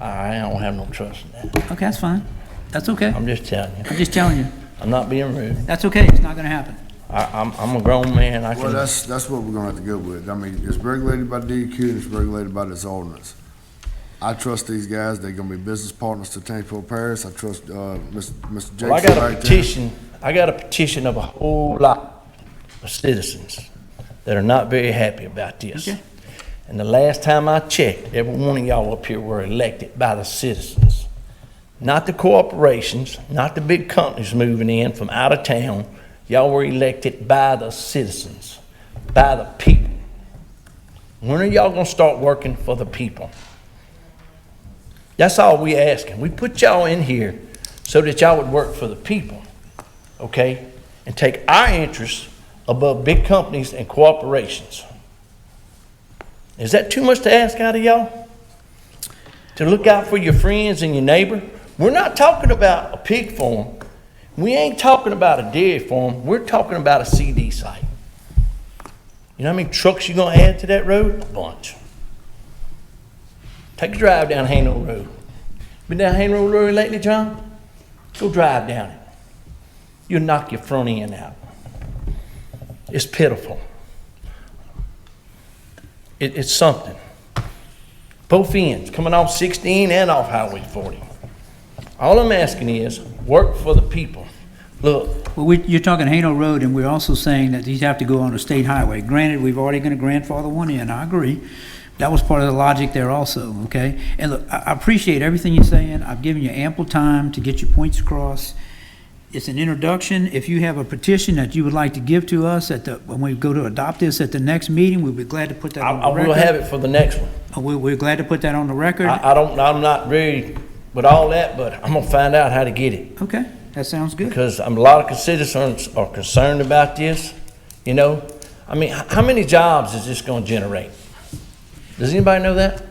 I don't have no trust in that. Okay, that's fine. That's okay. I'm just telling you. I'm just telling you. I'm not being rude. That's okay. It's not gonna happen. I'm a grown man. I Well, can, that's what we're gonna have to go with. I mean, it's regulated by DEQ and it's regulated by this ordinance. I trust these guys. They're gonna be business partners to Tangipahoa Parish. I trust, Mr. Jackson well, I got a right there. petition. I got a petition of a whole lot of citizens that are not very happy about this. Okay. And the last time I checked, every one of y'all up here were elected by the citizens. Not the corporations, not the big companies moving in from out of town. Y'all were elected by the citizens, by the people. When are y'all gonna start working for the people? That's all we asking. We put y'all in here so that y'all would work for the people, okay? And take our interests above big companies and corporations. Is that too much to ask out of y'all? To look out for your friends and your neighbor? We're not talking about a pig farm. We ain't talking about a dairy farm. We're talking about a CD site. You know how many trucks you gonna add to that road? A bunch. Take a drive down Hano Road. Been down Hano Road lately, John? Go drive down it. You'll knock your front end out. It's pitiful. It's something. Both ends, coming off 16 and off Highway 40. All I'm asking is, work for the people. Look, Well, you're talking Hano Road, and we're also saying that these have to go on a state highway. Granted, we've already gonna grandfather one in, I agree. That was part of the logic there also, okay? And look, I appreciate everything you're saying. I've given you ample time to get your points across. It's an introduction. If you have a petition that you would like to give to us when we go to adopt this at the next meeting, we'd be glad to put that on I the record. will have it for the next one. We're glad to put that on the record. I'm not ready with all that, but I'm gonna find out how to get it. Okay, that sounds good. Because a lot of citizens are concerned about this, you know? I mean, how many jobs is this gonna generate? Does anybody know that?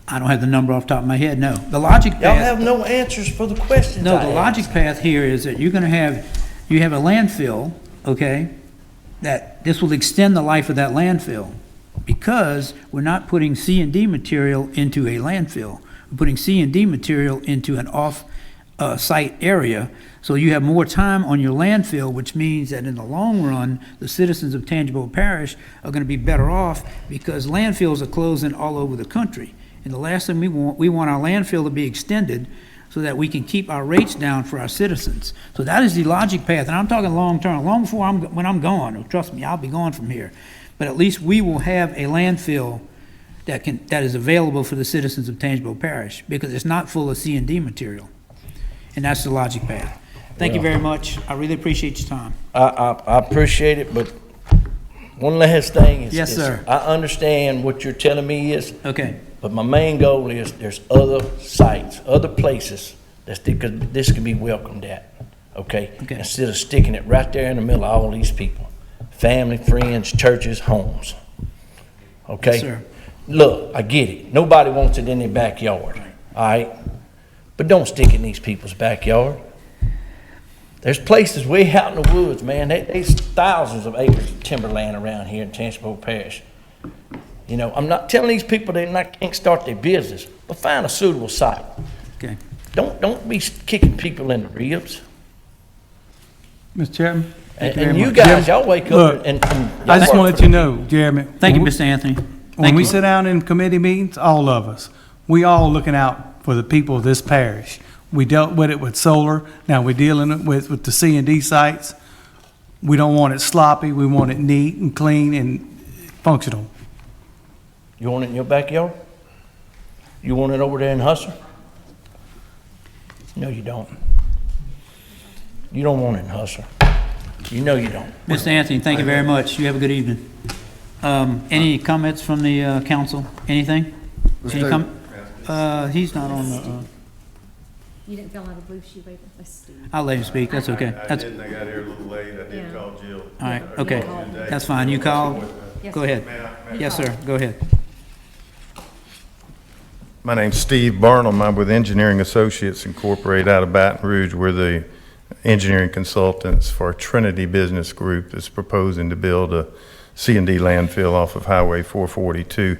I don't have the number off the top of my head, no. The logic Y'all path. have no answers for the questions No, I the asked. logic path here is that you have a landfill, okay? That this will extend the life of that landfill because we're not putting C and D material into a landfill. We're putting C and D material into an site area. So you have more time on your landfill, which means that in the long run, the citizens of Tangipahoa Parish are going to be better off because landfills are closing all over the country. And the last thing we want our landfill to be extended so that we can keep our rates down for our citizens. So that is the logic path, and I'm talking long-term, long before when I'm gone. Trust me, I'll be gone from here. But at least we will have a landfill that is available for the citizens of Tangipahoa Parish because it's not full of C&D material. And that's the logic path. Thank you very much. I really appreciate your time. I appreciate it, but one last thing is. Yes, sir. I understand what you're telling me is. Okay. But my main goal is there's other sites, other places that this could be welcomed at, okay? Okay. Instead of sticking it right there in the middle of all these people, family, friends, churches, homes, okay? Yes, sir. Look, I get it. Nobody wants it in their backyard, all right? But don't stick it in these people's backyard. There's places way out in the woods, man. There's thousands of acres of timberland around here in Tangipahoa Parish. You know, I'm not telling these people they can't start their business, but find a suitable site. Okay. Don't be kicking people in the ribs. Mr. Chairman? thank And very you much. guys, y'all wake Look, up and I just want to let you know, Jeremy. Thank you, when we- Mr. Anthony. When Thank we you. sit down in committee meetings, all of us, we all looking out for the people of this parish. We dealt with it with solar, now we're dealing with the C&D sites. We don't want it sloppy, we want it neat and clean and functional. You want it in your backyard? You want it over there in Husser? No, you don't. You don't want it in Husser. You know you don't. Mr. Anthony, thank you very much. You have a good evening. Any comments from the council? Anything? Let's Any take- he's not on the, You didn't fill out a blue sheet paper for Steve. I'll let him speak. That's okay. I That's, didn't, I got here a little late, I did Yeah. call Jill. all right, okay. That's fine. You called? Go ahead. Yes, sir. Go ahead. My name's Steve Barnum. I'm with Engineering Associates Incorporated out of Baton Rouge. We're the engineering consultants for Trinity Business Group that's proposing to build a C&D landfill off of Highway 442.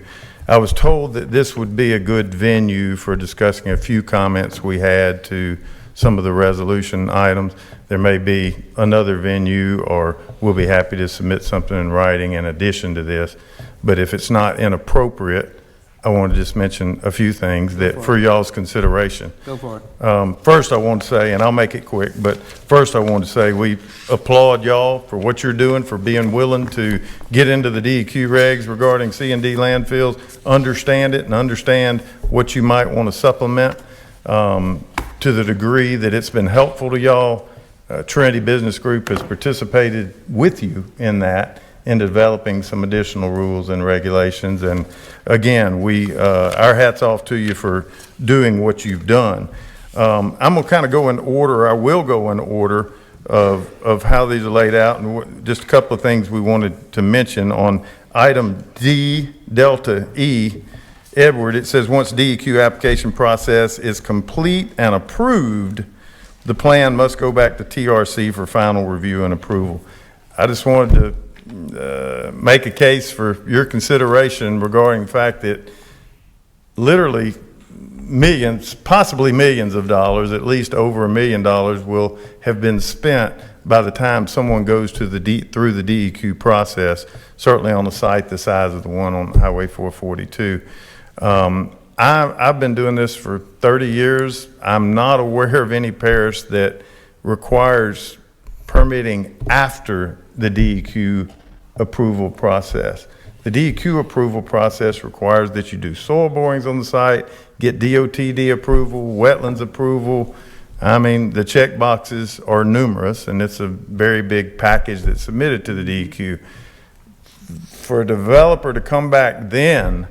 I was told that this would be a good venue for discussing a few comments we had to some of the resolution items. There may be another venue, or we'll be happy to submit something in writing in addition to this. But if it's not inappropriate, I want to just mention a few things that for y'all's consideration. Go for it. First, I want to say, and I'll make it quick, but first I want to say we applaud y'all for what you're doing, for being willing to get into the DEQ regs regarding C&D landfills, understand it, and understand what you might want to supplement to the degree that it's been helpful to y'all. Trinity Business Group has participated with you in that, in developing some additional rules and regulations. And again, our hat's off to you for doing what you've done. I'm gonna kind of go in order. I will go in order of how these are laid out, and just a couple of things we wanted to mention on item D, Delta E. Edward, it says once DEQ application process is complete and approved, the plan must go back to TRC for final review and approval. I just wanted to make a case for your consideration regarding the fact that literally millions, possibly millions of dollars, at least over $1 million, will have been spent by the time someone goes to through the DEQ process, certainly on a site the size of the one on Highway 442. I've been doing this for 30 years. I'm not aware of any parish that requires permitting after the DEQ approval process. The DEQ approval process requires that you do soil borings on the site, get DOTD approval, wetlands approval. I mean, the check boxes are numerous, and it's a very big package that's submitted to the DEQ. For a developer to come back then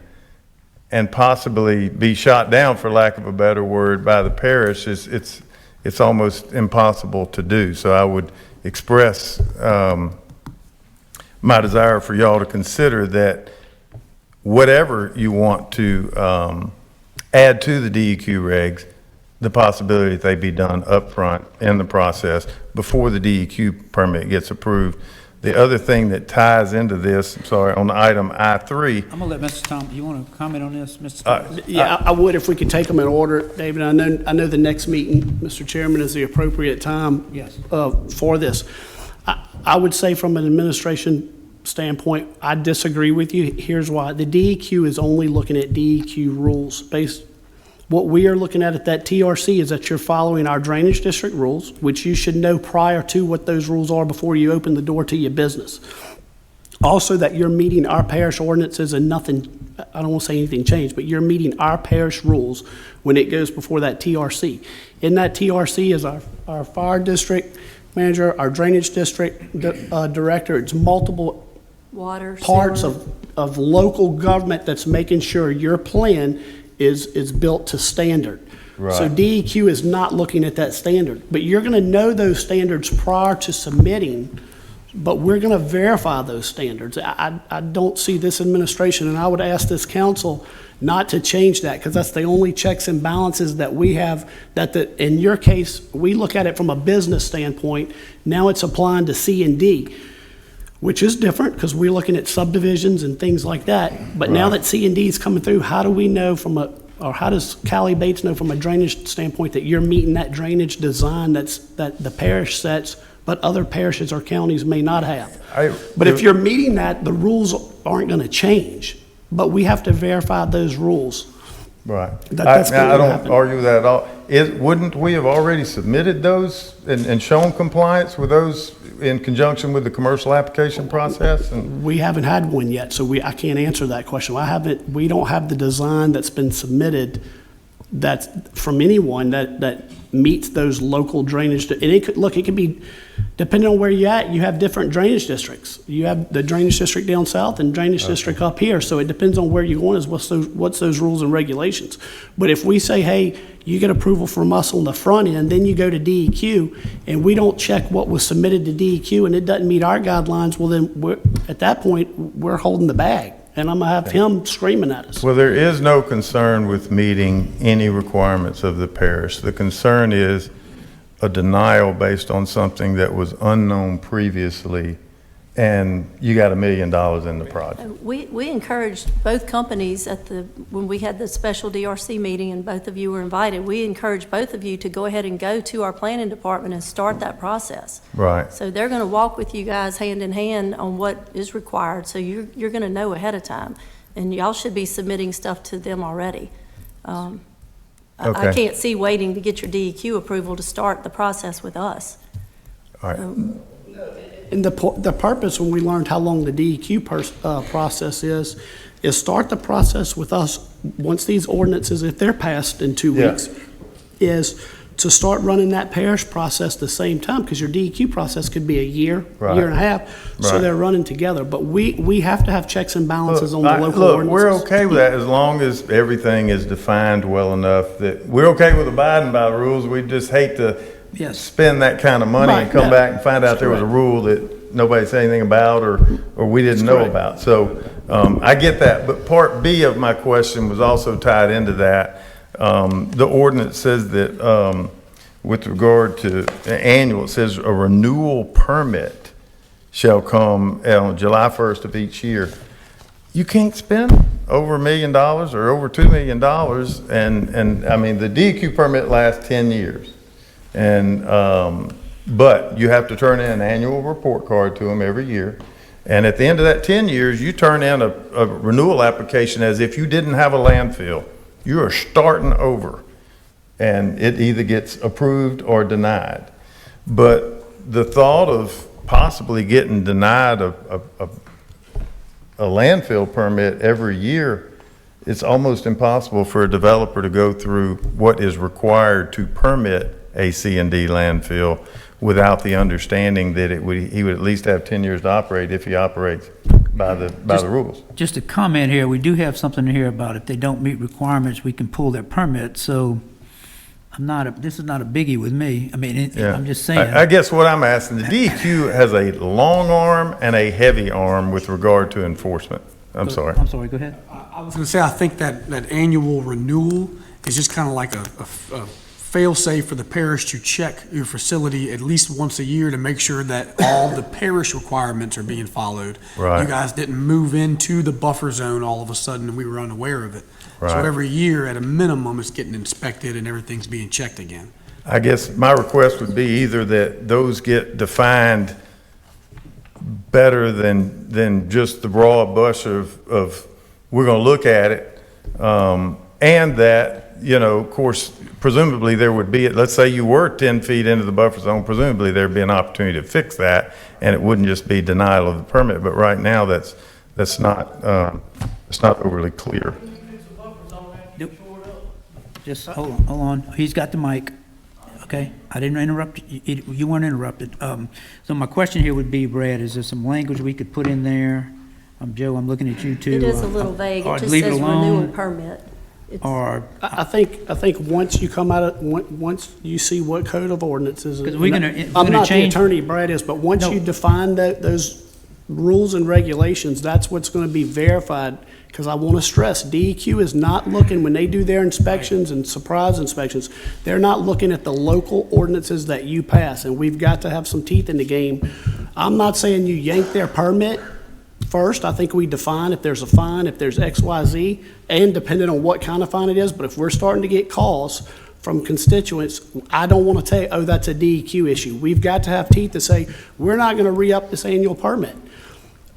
and possibly be shot down, for lack of a better word, by the parish, it's almost impossible to do. So I would express my desire for y'all to consider that whatever you want to add to the DEQ regs, the possibility that they be done up front in the process before the DEQ permit gets approved. The other thing that ties into this, I'm sorry, on item I3, I'm gonna let Mr. Tom, you wanna comment on this, Mr. Thomas? Yeah, I would if we could take them in order, David. I know the next meeting, Mr. Chairman, is the appropriate time. Yes. For this. I would say from an administration standpoint, I disagree with you. Here's why. The DEQ is only looking at DEQ rules based. What we are looking at that TRC is that you're following our drainage district rules, which you should know prior to what those rules are before you open the door to your business. Also, that you're meeting our parish ordinances and nothing, I don't want to say anything changed, but you're meeting our parish rules when it goes before that TRC. In that TRC is our fire district manager, our drainage district director. It's multiple Water, parts sewer. of local government that's making sure your plan is built to standard. So Right. DEQ is not looking at that standard, but you're gonna know those standards prior to submitting, but we're gonna verify those standards. I don't see this administration, and I would ask this council not to change that, because that's the only checks and balances that we have, in your case, we look at it from a business standpoint. Now it's applying to C and D, which is different because we're looking at subdivisions and things like that. But now that C and D is coming through, how do we know or how does Cali Bates know from a drainage standpoint that you're meeting that drainage design that the parish sets, but other parishes or counties may not have? But if you're meeting that, the rules aren't going to change. But we have to verify those rules. Right. That's I gonna don't happen. argue that at all. Wouldn't we have already submitted those and shown compliance with those in conjunction with the commercial application process? And We haven't had one yet, so I can't answer that question. We don't have the design that's been submitted that's from anyone that meets those local drainage. And it could be, depending on where you're at, you have different drainage districts. You have the drainage district down south and drainage district up here. So it depends on where you're going is what's those rules and regulations. But if we say, hey, you get approval from us on the front end, then you go to DEQ, and we don't check what was submitted to DEQ, and it doesn't meet our guidelines, well, then at that point, we're holding the bag. And I'm gonna have him screaming at us. well, there is no concern with meeting any requirements of the parish. The concern is a denial based on something that was unknown previously, and you got $1 million in the project. We encouraged both companies when we had the special DRC meeting and both of you were invited, we encouraged both of you to go ahead and go to our planning department and start that process. Right. So they're going to walk with you guys hand in hand on what is required, so you're going to know ahead of time. And y'all should be submitting stuff to them already. I Okay. can't see waiting to get your DEQ approval to start the process with us. All right. And the purpose, when we learned how long the DEQ process is start the process with us, once these ordinances, if they're passed in 2 Yeah. weeks, is to start running that parish process the same time, because your DEQ process could be a year, Right. year and a half, so Right. they're running together. But we have to have checks and balances on the local Look, ordinances. we're okay with that as long as everything is defined well enough that we're okay with abiding by the rules. We just hate to Yes. spend that kind of money and Right, come yeah. back and find out there was a Correct. rule that nobody said anything about or we didn't know correct. about. So, I get that, but part B of my question was also tied into that. The ordinance says that, with regard to annual, it says a renewal permit shall come on July 1st of each year. You can't spend over $1 million or over $2 million, and I mean, the DEQ permit lasts 10 years. And, but you have to turn in an annual report card to them every year. And at the end of that 10 years, you turn in a renewal application as if you didn't have a landfill. You are starting over. And it either gets approved or denied. But the thought of possibly getting denied a landfill permit every year, it's almost impossible for a developer to go through what is required to permit a C&D landfill without the understanding that he would at least have 10 years to operate if he operates by the rules. Just a comment here, we do have something here about if they don't meet requirements, we can pull their permit, so this is not a biggie with me. I mean, Yeah. I'm just saying. I guess what I'm asking, the DEQ has a long arm and a heavy arm with regard to enforcement. I'm sorry. I'm sorry, go ahead. I was gonna say, I think that annual renewal is just kind of like a fail-safe for the parish to check your facility at least once a year to make sure that all the parish requirements are being followed. Right. You guys didn't move into the buffer zone all of a sudden and we were unaware of it. So Right. every year, at a minimum, it's getting inspected and everything's being checked again. I guess my request would be either that those get defined better than just the broad brush of we're gonna look at it, and that, you know, of course, presumably there would be, let's say you were 10 feet into the buffer zone, presumably there'd be an opportunity to fix that, and it wouldn't just be denial of the permit, but right now, that's not overly clear. Just hold on. He's got the mic. Okay, I didn't interrupt you. You weren't interrupted. So my question here would be, Brad, is there some language we could put in there? Joe, I'm looking at you too. It is a little vague. or It just leave it says renewal alone, permit. It's- Or, I think once you come out of, once you see what code of ordinances. 'Cause we're gonna I'm not the change- attorney, Brad is, but once No. you define those rules and regulations, that's what's gonna be verified. Because I want to stress, DEQ is not looking, when they do their inspections and surprise inspections, they're not looking at the local ordinances that you pass, and we've got to have some teeth in the game. I'm not saying you yank their permit first. I think we define if there's a fine, if there's X, Y, Z, and depending on what kind of fine it is, but if we're starting to get calls from constituents, I don't want to tell you, oh, that's a DEQ issue. We've got to have teeth to say, we're not going to re-up this annual permit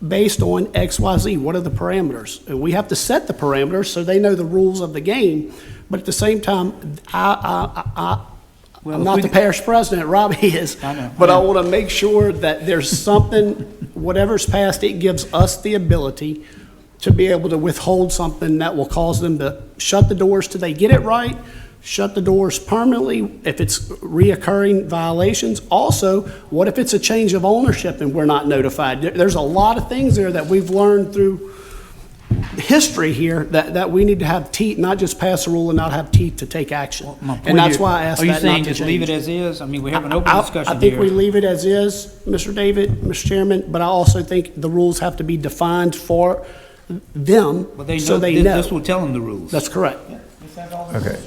based on X, Y, Z. What are the parameters? And we have to set the parameters so they know the rules of the game. But at the same time, I'm not the parish president, Robbie is. I know. But I want to make sure that there's something, whatever's passed, it gives us the ability to be able to withhold something that will cause them to shut the doors till they get it right, shut the doors permanently if it's reoccurring violations. Also, what if it's a change of ownership and we're not notified? There's a lot of things there that we've learned through history here that we need to have teeth, not just pass a rule and not have teeth to take action. my point And that's here- why I asked Are you that saying not to just leave it change. as is? I mean, we have an open discussion I think we here. leave it as is, Mr. David, Mr. Chairman, but I also think the rules have to be defined for them, But they so know, they know. this will tell them the rules. That's correct. Okay.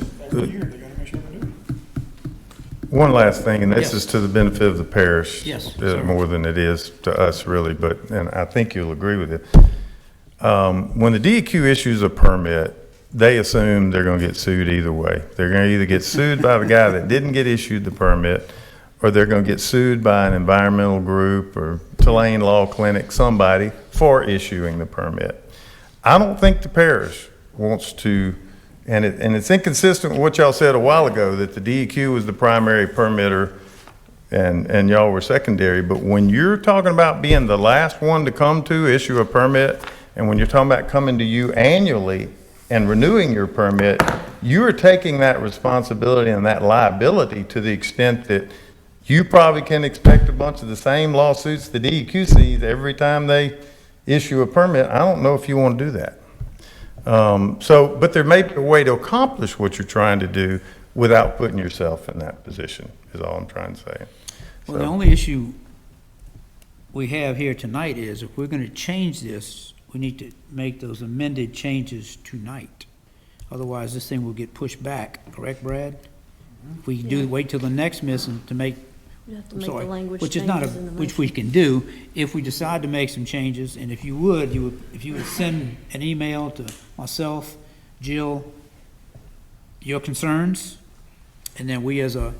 One last thing, and this Yes. is to the benefit of the parish. Yes, sir. More than it is to us, really, but, and I think you'll agree with it. When the DEQ issues a permit, they assume they're gonna get sued either way. They're gonna either get sued by the guy that didn't get issued the permit, or they're gonna get sued by an environmental group or Tulane Law Clinic, somebody, for issuing the permit. I don't think the parish wants to, and it's inconsistent with what y'all said a while ago, that the DEQ was the primary permitter and y'all were secondary, but when you're talking about being the last one to come to issue a permit, and when you're talking about coming to you annually and renewing your permit, you are taking that responsibility and that liability to the extent that you probably can expect a bunch of the same lawsuits the DEQ sees every time they issue a permit. I don't know if you want to do that. But there may be a way to accomplish what you're trying to do without putting yourself in that position, is all I'm trying to say. Well, So- the only issue we have here tonight is if we're gonna change this, we need to make those amended changes tonight. Otherwise, this thing will get pushed back, correct, Brad? If we do, wait till the next mission to make, We have to I'm make the sorry, language which is not, changes in the which we can do, if we decide to make some changes, and if you would send an email to myself, Jill, your concerns, and then we as a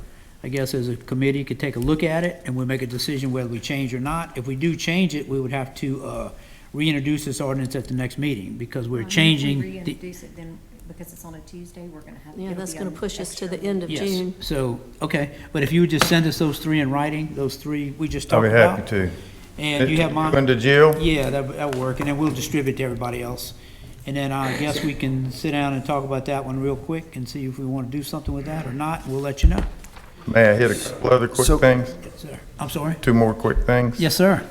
committee could take a look at it, and we'll make a decision whether we change or not. If we do change it, we would have to, reintroduce this ordinance at the next meeting, because we're changing If we the, reintroduce it, then, because it's on a Tuesday, we're gonna have. Yeah, it'll that's be going on to push us to extra the end of yes, June. so, okay, but if you would just send us those three in writing, those three we just I'll talked be about. happy to. And you have mine? Going to Jill? Yeah, that'll work, and then we'll distribute to everybody else. And then I guess we can sit down and talk about that one real quick and see if we want to do something with that or not, and we'll let you know. May I hit a couple other quick So- things? Yes, sir. I'm sorry? Two more quick things? Yes, sir.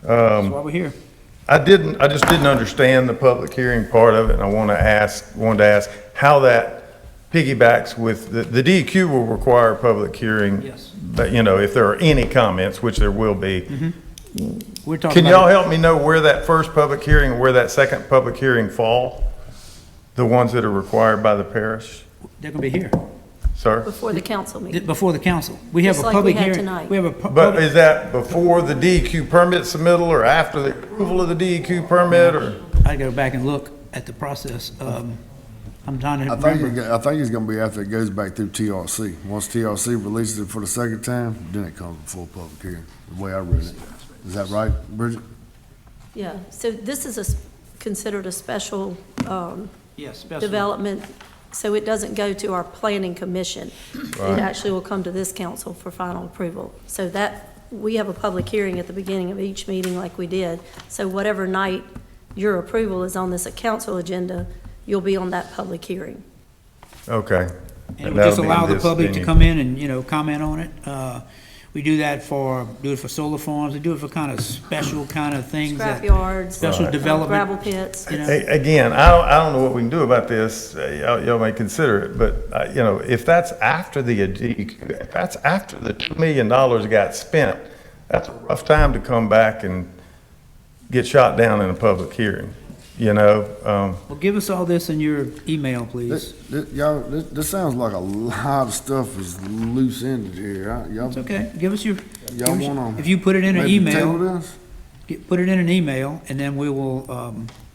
That's why we're here. I just didn't understand the public hearing part of it, and I wanted to ask how that piggybacks with, the DEQ will require a public hearing. Yes. But, if there are any comments, which there will be. We're talking Can y'all about, help me know where that first public hearing and where that second public hearing fall? The ones that are required by the parish? they're gonna be here. Sir? before the council meeting. Before the council. We have Just a like we public had hearing. tonight. We have a But public, is that before the DEQ permit submittal or after the approval of the DEQ permit or? I gotta go back and look at the process. I'm trying to I think, remember. I think it's gonna be after it goes back through TRC. Once TRC releases it for the second time, then it comes before public hearing, the way I read it. Is that right, Bridget? Yeah, so this is considered a special Yes, special. development, so it doesn't go to our planning commission. It actually will come to this council for final approval. So that, we have a public hearing at the beginning of each meeting like we did. So whatever night your approval is on this council agenda, you'll be on that public hearing. Okay. And we just allow the public to come in and, you know, comment on it. We do that do it for solar farms, we do it for kind of special kind of things. Scrap yards. Special development. Gravel pits. You know? Again, I don't know what we can do about this. Y'all may consider it, but, you know, if that's after the DEQ, if that's after the $2 million got spent, that's a rough time to come back and get shot down in a public hearing, you know? Well, give us all this in your email, please. This sounds like a lot of stuff is loose ended here. Y'all, It's okay. Give us your, y'all wanna if you put it in an maybe email, table this? put it in an email, and then we will What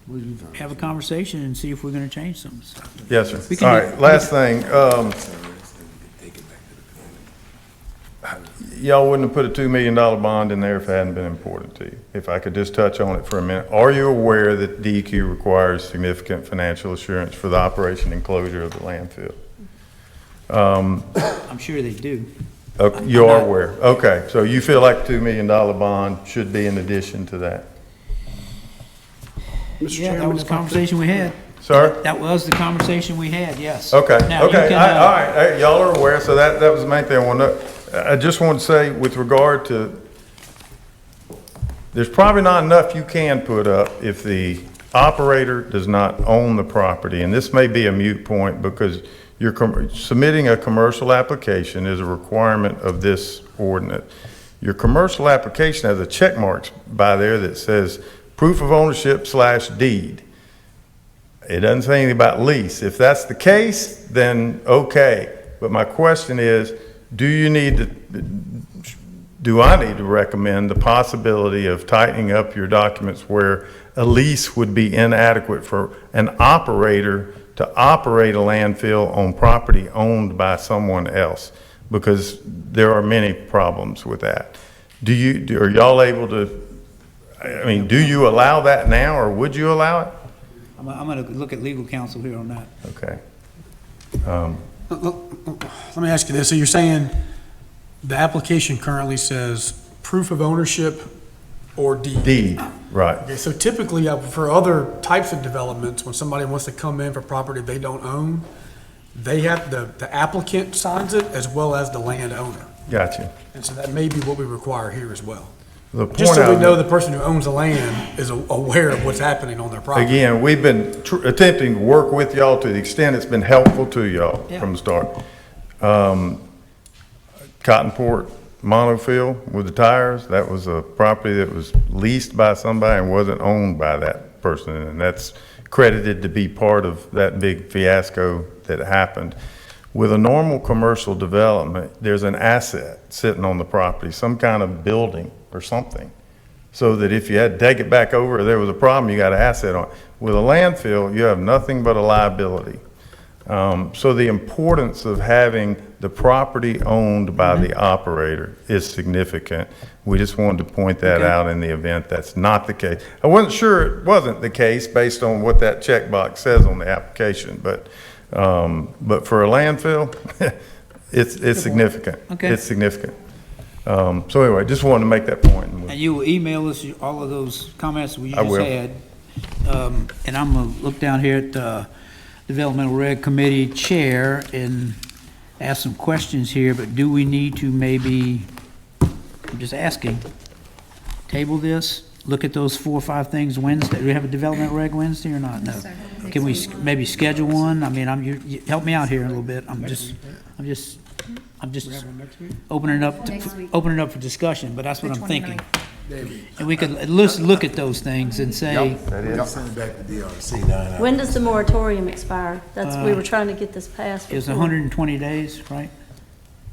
do you think? have a conversation and see if we're gonna change some stuff. Yes, sir. We can All do- right, last thing. Y'all wouldn't have put a $2 million bond in there if it hadn't been important to you. If I could just touch on it for a minute. Are you aware that DEQ requires significant financial assurance for the operation and closure of the landfill? I'm sure they do. Okay, you are aware. Okay, so you feel like a $2 million bond should be in addition to that? Yeah, that was the conversation we had. Sir? That was the conversation we had, yes. Okay, Now, you okay, can, all right, y'all are aware, so that was the main thing I wanted to know. I just want to say, with regard to, there's probably not enough you can put up if the operator does not own the property, and this may be a moot point because you're submitting a commercial application is a requirement of this ordinance. Your commercial application has a check mark by there that says proof of ownership / deed. It doesn't say anything about lease. If that's the case, then okay. But my question is, do I need to recommend the possibility of tightening up your documents where a lease would be inadequate for an operator to operate a landfill on property owned by someone else? Because there are many problems with that. Are y'all able to, I mean, do you allow that now, or would you allow it? I'm gonna look at legal counsel here on that. Okay. Let me ask you this. So you're saying the application currently says proof of ownership or deed? Deed, right. Okay, so typically for other types of developments, when somebody wants to come in for property they don't own, they have, the applicant signs it as well as the landowner. Gotcha. And so that may be what we require here as well. The point Just so we of know it- the person who owns the land is aware of what's happening on their property. Again, we've been attempting to work with y'all to the extent it's been helpful to y'all Yeah. from the start. Cottonport monofill with the tires, that was a property that was leased by somebody and wasn't owned by that person. And that's credited to be part of that big fiasco that happened. With a normal commercial development, there's an asset sitting on the property, some kind of building or something. So that if you had to take it back over or there was a problem, you got an asset on it. With a landfill, you have nothing but a liability. So the importance of having the property owned by the operator is significant. We just wanted to point that out in the event that's not the case. I wasn't sure it wasn't the case based on what that checkbox says on the application, but for a landfill, it's significant. Okay. It's significant. So anyway, just wanted to make that point. And you will email us all of those comments we I just will. had. And I'm gonna look down here at the Developmental Reg Committee Chair and ask some questions here, but do we need to maybe, I'm just asking, table this, look at those 4 or 5 things Wednesday? Do we have a Development Reg Wednesday or not? No. Can we maybe schedule one? I mean, you help me out here a little bit. I'm just opening it up, Next week. opening it up for discussion, but that's what I'm thinking. And we could at least look at those things and say, Send it back to DRC now. When does the moratorium expire? We were trying to get this passed. it's before. 120 days, right?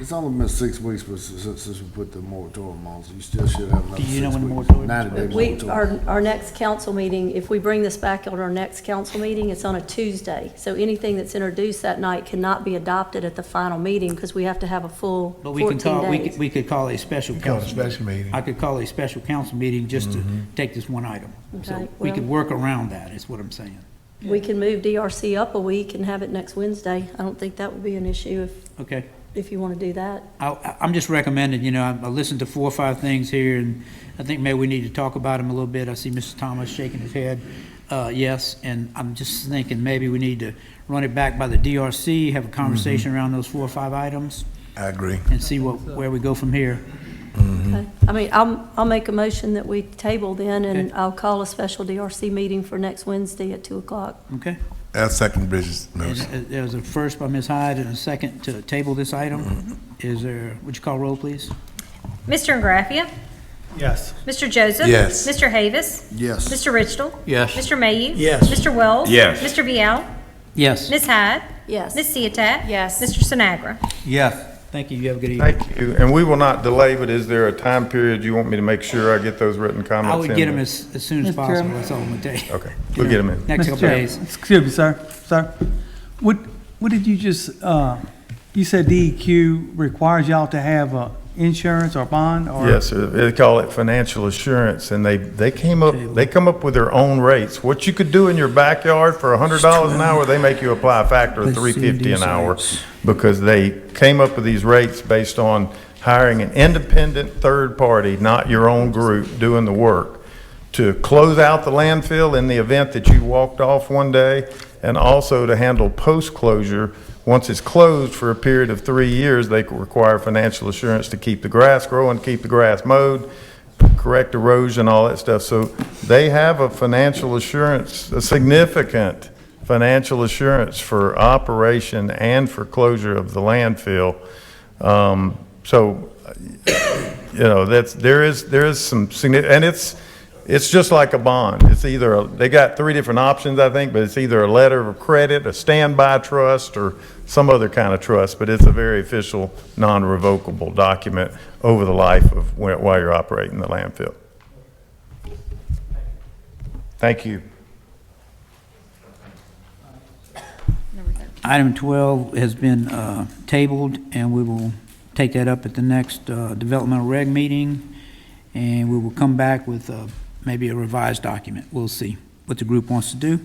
It's only been 6 weeks, but since we put the moratorium on, so you still should have another Do you know 6 when the weeks. moratorium is? 90-day We, moratorium. our next council meeting, if we bring this back on our next council meeting, it's on a Tuesday. So anything that's introduced that night cannot be adopted at the final meeting because we have to have a full But we can 14 call, days. we could call a special Call a council. special meeting. I could call a special council meeting just to take this one item. So Okay, we could well- work around that, is what I'm saying. We can move DRC up a week and have it next Wednesday. I don't think that would be an issue Okay? if you want to do that. I'm just recommending, I listened to 4 or 5 things here, and I think maybe we need to talk about them a little bit. I see Mr. Thomas shaking his head, yes, and I'm just thinking maybe we need to run it back by the DRC, have a conversation around those 4 or 5 items, I agree. and see where we go from here. Okay. I mean, I'll make a motion that we table then, and Okay. I'll call a special DRC meeting for next Wednesday at 2:00. Okay? I'll second Bridget's And, motion. There's a first by Ms. Hyde and a second to table this item. Is there, would you call roll, please? Mr. Ingraffia, Yes. Mr. Joseph. Yes. Mr. Havis, Yes. Mr. Richtel. Yes. Mr. Mayhew. Yes. Mr. Wells. Yes. Mr. Vial, Yes. Ms. Hyde, Yes. Ms. Ciotat. Yes. Mr. Sinagra. Yes. Thank you. You have a good evening. Thank you, and we will not delay, but is there a time period you want me to make sure I get those written comments I in? would get them as soon as Mr. possible, Chairman. that's all I'm gonna tell you. Okay, we'll get them in. Next Mr. couple Chairman, days. excuse me, sir. What did you just, you said DEQ requires y'all to have insurance or bond or? Yes, sir. They call it financial assurance, and they come up with their own rates. What you could do in your backyard for $100 an hour, they make you apply a factor of $350 an hour, because they came up with these rates based on hiring an independent third party, not your own group, doing the work, to close out the landfill in the event that you walked off one day, and also to handle post-closure. Once it's closed for a period of 3 years, they require financial assurance to keep the grass growing, keep the grass mowed, correct erosion, all that stuff. So they have a financial assurance, a significant financial assurance for operation and for closure of the landfill. There is some significant, and it's just like a bond. It's either, they got 3 different options, I think, but it's either a letter of credit, a standby trust, or some other kind of trust, but it's a very official, non-revocable document over the life of while you're operating the landfill. Thank you. Item 12 has been tabled, and we will take that up at the next developmental reg meeting, and we will come back with maybe a revised document. We'll see what the group wants to do.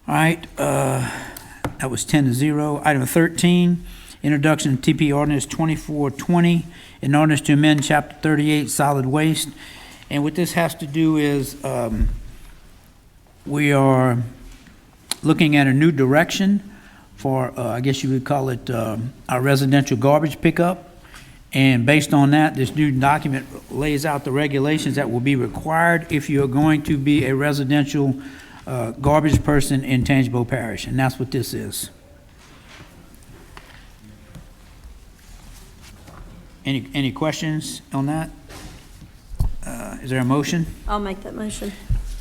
All right, that was 10-0. Item 13, introduction of TP ordinance 2420, an ordinance to amend chapter 38 solid waste. And what this has to do is we are looking at a new direction for, I guess you would call it, our residential garbage pickup. And based on that, this new document lays out the regulations that will be required if you're going to be a residential garbage person in Tangipahoa Parish, and that's what this is. Any questions on that? Is there a motion? I'll make that motion.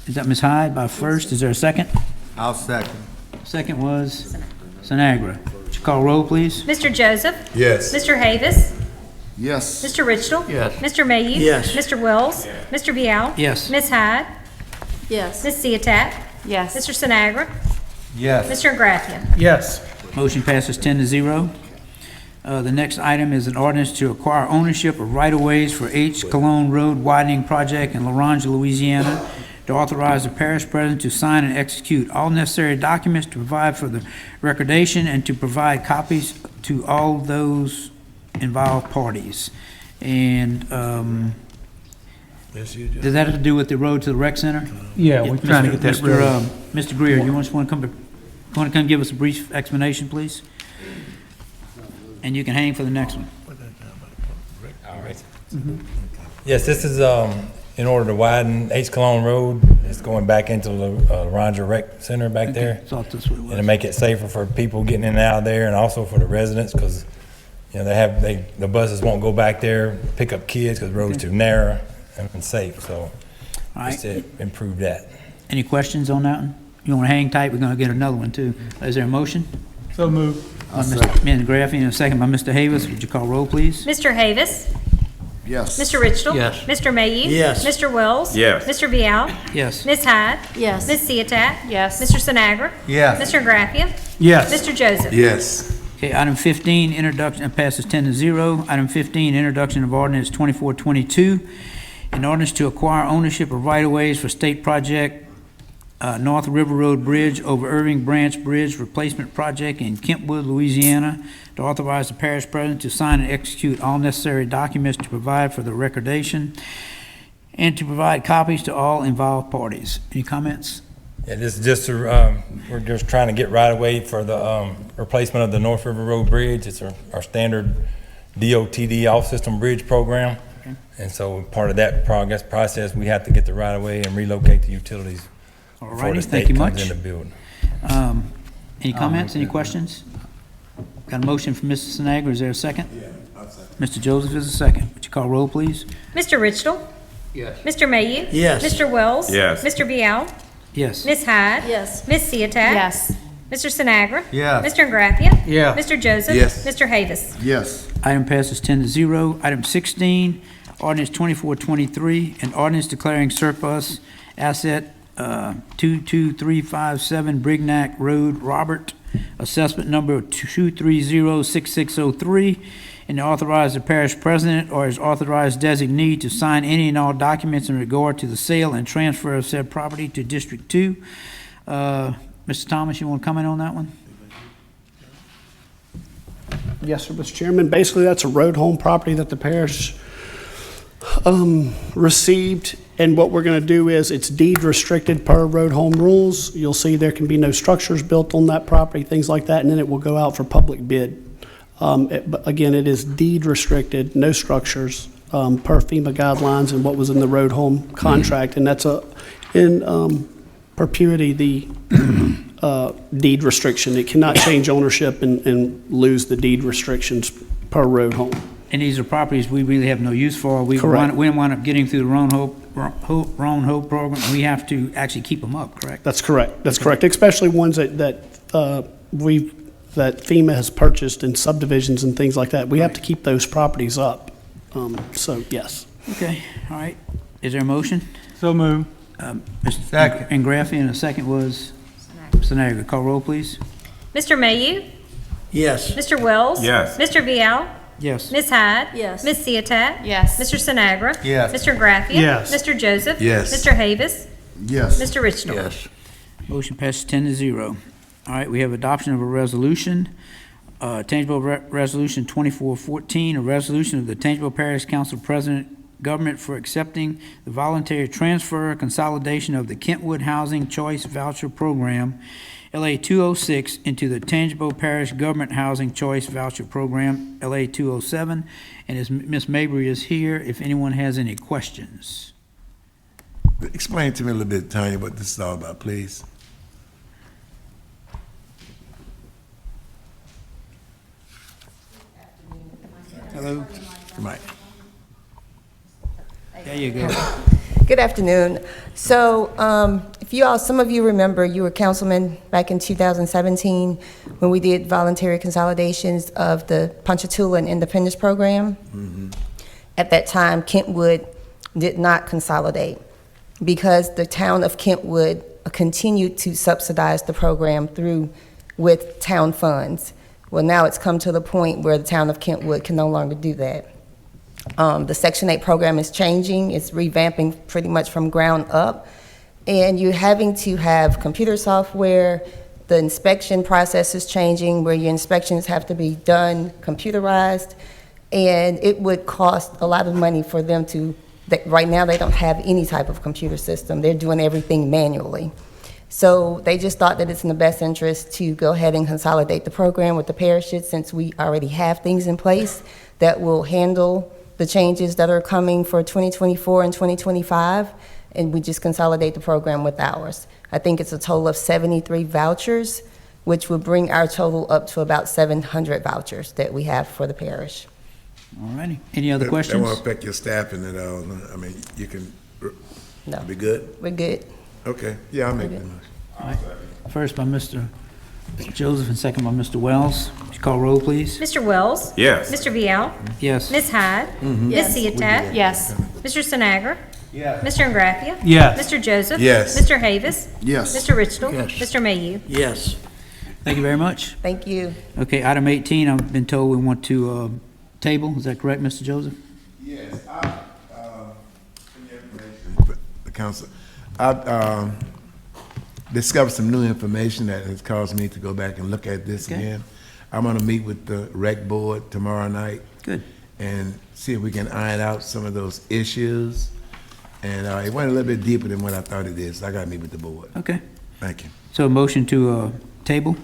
Is that Ms. Hyde by first? Is there a second? I'll second. Second was Sinagra. Would you call roll, please? Mr. Joseph. Yes. Mr. Havis, Yes. Mr. Richtel. Yes. Mr. Mayhew. Yes. Mr. Wells. Mr. Vial. Yes. Ms. Hyde, Yes. Ms. Ciotat. Yes. Mr. Sinagra. Yes. Mr. Ingraffia. Yes. Motion passes 10-0. The next item is an ordinance to acquire ownership of right-of-ways for H. Cologne Road widening project in LaRange, Louisiana, to authorize the parish president to sign and execute all necessary documents to provide for the recordation and to provide copies to all those involved parties. And does that have to do with the road to the rec center? Yeah, we're trying to get that road. Mr. Greer, you want to come give us a brief explanation, please? And you can hang for the next one. All right. Yes, this is in order to widen H. Cologne Road. It's going back into the Ranger Rec Center back there. Thought this what it And to was. make it safer for people getting in and out of there, and also for the residents, because, the buses won't go back there, pick up kids, because the road's too narrow. and safe, so All just right. to improve that. Any questions on that one? You want to hang tight? We're going to get another one, too. Is there a motion? So moved. By Ms. Graffy and a second by Mr. Havis. Would you call roll, please? Mr. Havis. Yes. Mr. Richtel. Yes. Mr. Mayhew. Yes. Mr. Wells. Yes. Mr. Vial. Yes. Ms. Hyde. Yes. Ms. Ciotat. Yes. Mr. Sinagra. Yes. Mr. Graffia. Yes. Mr. Joseph. Yes. Okay, item 15, introduction, passes 10-0. Item 15, introduction of ordinance 2422, an ordinance to acquire ownership of right-of-ways for state project, North River Road Bridge over Irving Branch Bridge Replacement Project in Kentwood, Louisiana, to authorize the parish president to sign and execute all necessary documents to provide for the recordation and to provide copies to all involved parties. Any comments? Yeah, this is just to, we're just trying to get right away for the replacement of the North River Road Bridge. It's our standard DOTD off-system bridge program. Okay. And so part of that process, we have to get the right of way and relocate the utilities All before righty, the thank state you comes much. in the building. Any comments, any questions? Got a motion from Mr. Sinagra, is there a second? Yeah, I'll second. Mr. Joseph is a second. Would you call roll, please? Mr. Richtel. Yes. Mr. Mayhew. Yes. Mr. Wells. Yes. Mr. Vial. Yes. Ms. Hyde. Yes. Ms. Ciotat. Yes. Mr. Sinagra. Yes. Mr. Graffia. Yes. Mr. Joseph. Yes. Mr. Havis. Yes. Item passes 10-0. Item 16, ordinance 2423, an ordinance declaring surplus asset 22357 Brignac Road, Robert, assessment number 2306603, and to authorize the parish president or his authorized designee to sign any and all documents in regard to the sale and transfer of said property to District 2. Mr. Thomas, you want to comment on that one? Yes, sir, Mr. Chairman. Basically, that's a road home property that the parish received, and what we're going to do is it's deed restricted per road home rules. You'll see there can be no structures built on that property, things like that, and then it will go out for public bid. But again, it is deed restricted, no structures, per FEMA guidelines and what was in the road home contract, and that's in perpetuity the deed restriction. It cannot change ownership and lose the deed restrictions per road home. And these are properties we really have no use for. Correct. We wind up getting through the Roan Hope program, and we have to actually keep them up, correct? That's correct. That's correct. Especially ones that FEMA has purchased in subdivisions and things like that. We have to keep those properties up. So, yes. Okay, all right. Is there a motion? So moved. Mr. Second. Ingraffi, and the second was Sinagra. Call roll, please. Mr. Mayhew. Yes. Mr. Wells. Yes. Mr. Vial. Yes. Ms. Hyde. Yes. Ms. Ciotat. Yes. Mr. Sinagra. Yes. Mr. Graffia. Yes. Mr. Joseph. Yes. Mr. Havis. Yes. Mr. Richtel. Yes. Motion passes 10-0. All right, we have adoption of a resolution, Tangible Resolution 2414, a resolution of the Tangipahoa Parish Council President Government for accepting the voluntary transfer consolidation of the Kentwood Housing Choice Voucher Program, LA 206, into the Tangipahoa Parish Government Housing Choice Voucher Program, LA 207. And as Ms. Mabry is here, if anyone has any questions. Explain to me a little bit, Tanya, what this is all about, please. Hello? Mike. There you go. Good afternoon. So, if you all, some of you remember, you were councilman back in 2017 when we did voluntary consolidations of the Ponchatoula and Independence Program. At that time, Kentwood did not consolidate because the town of Kentwood continued to subsidize the program with town funds. Well, now it's come to the point where the town of Kentwood can no longer do that. The Section 8 program is changing. It's revamping pretty much from ground up. And you're having to have computer software. The inspection process is changing where your inspections have to be done computerized. And it would cost a lot of money for them right now they don't have any type of computer system. They're doing everything manually. So they just thought that it's in the best interest to go ahead and consolidate the program with the parishes since we already have things in place that will handle the changes that are coming for 2024 and 2025, and we just consolidate the program with ours. I think it's a total of 73 vouchers, which would bring our total up to about 700 vouchers that we have for the parish. All righty. Any other That questions? won't affect your staffing at all. I mean, you can, No. be good? We're good. Okay, yeah, I'll make the motion. First by Mr. Joseph and second by Mr. Wells. Would you call roll, please? Mr. Wells? Yes. Mr. Vial? Yes. Ms. Hyde? Ms. Ciotat? Yes. Mr. Sinagra? Yes. Mr. Ingraffia? Yes. Mr. Joseph? Yes. Mr. Havis? Yes. Mr. Richtel? Yes. Mr. Mayhew? Yes. Thank you very much. Thank you. Okay, item 18, I've been told we want to table. Is that correct, Mr. Joseph? Yes, the council, I've discovered some new information that has caused me to go back and look at this Okay. again. I'm gonna meet with the rec board tomorrow night Good. and see if we can iron out some of those issues. And it went a little bit deeper than what I thought it is. I gotta meet with the board. Okay. Thank you. So a motion to table?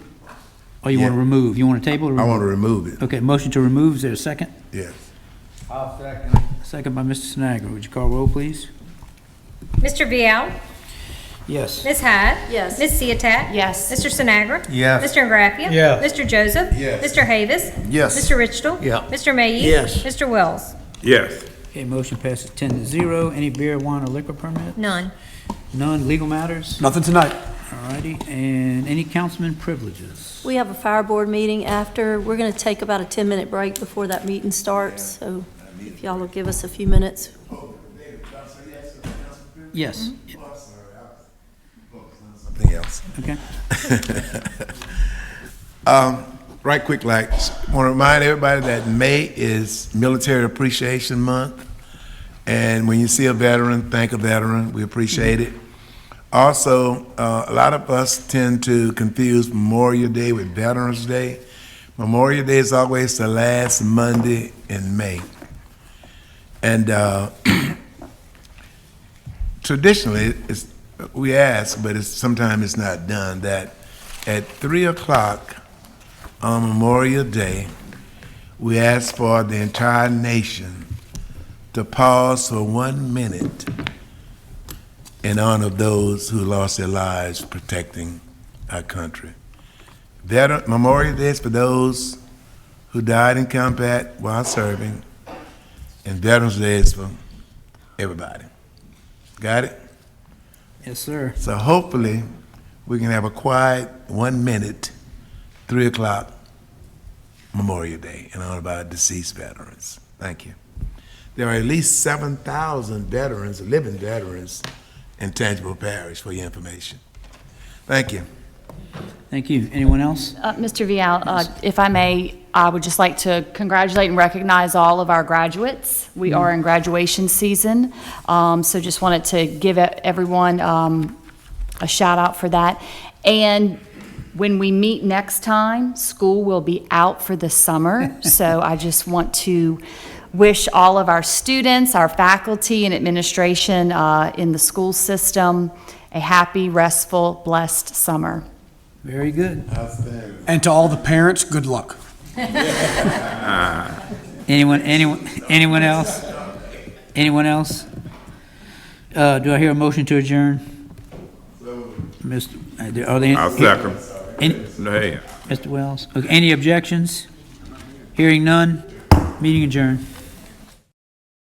Or you want to Yeah. remove? You want to table or I remove? want to remove it. Okay, motion to remove. Is there a second? Yes. I'll second. Second by Mr. Sinagra. Would you call roll, please? Mr. Vial? Yes. Ms. Hyde? Yes. Ms. Ciotat? Yes. Mr. Sinagra? Yes. Mr. Ingraffia? Yes. Mr. Joseph? Yes. Mr. Havis? Yes. Mr. Richtel? Yeah. Mr. Mayhew? Yes. Mr. Wells? Yes. Okay, motion passes 10-0. Any beer, wine, or liquor permit? None. None. Legal matters? Nothing tonight. All righty. And any councilman privileges? We have a fire board meeting after. We're going to take about a 10-minute break before that meeting starts, so if y'all will give us a few minutes. Yes. Something else. Okay. Right quick, like, want to remind everybody that May is Military Appreciation Month. And when you see a veteran, thank a veteran. We appreciate it. Also, a lot of us tend to confuse Memorial Day with Veterans Day. Memorial Day is always the last Monday in May. And traditionally, we ask, but sometimes it's not done, that at 3 o'clock on Memorial Day, we ask for the entire nation to pause for 1 minute in honor of those who lost their lives protecting our country. Memorial Day is for those who died in combat while serving, and Veterans Day is for everybody. Got it? Yes, sir. So hopefully, we can have a quiet 1 minute, 3 o'clock Memorial Day in honor of our deceased veterans. Thank you. There are at least 7,000 veterans, living veterans, in Tangipahoa Parish, for your information. Thank you. Thank you. Anyone else? Mr. Vial, if I may, I would just like to congratulate and recognize all of our graduates. We are in graduation season, so just wanted to give everyone a shout out for that. And when we meet next time, school will be out for the summer, so I just want to wish all of our students, our faculty, and administration in the school system a happy, restful, blessed summer. Very good. And to all the parents, good luck. Anyone else? Anyone else? Do I hear a motion to adjourn? Mr. Are there I'll second. any, No, hey. Mr. Wells? Okay, any objections? Hearing none, meeting adjourned.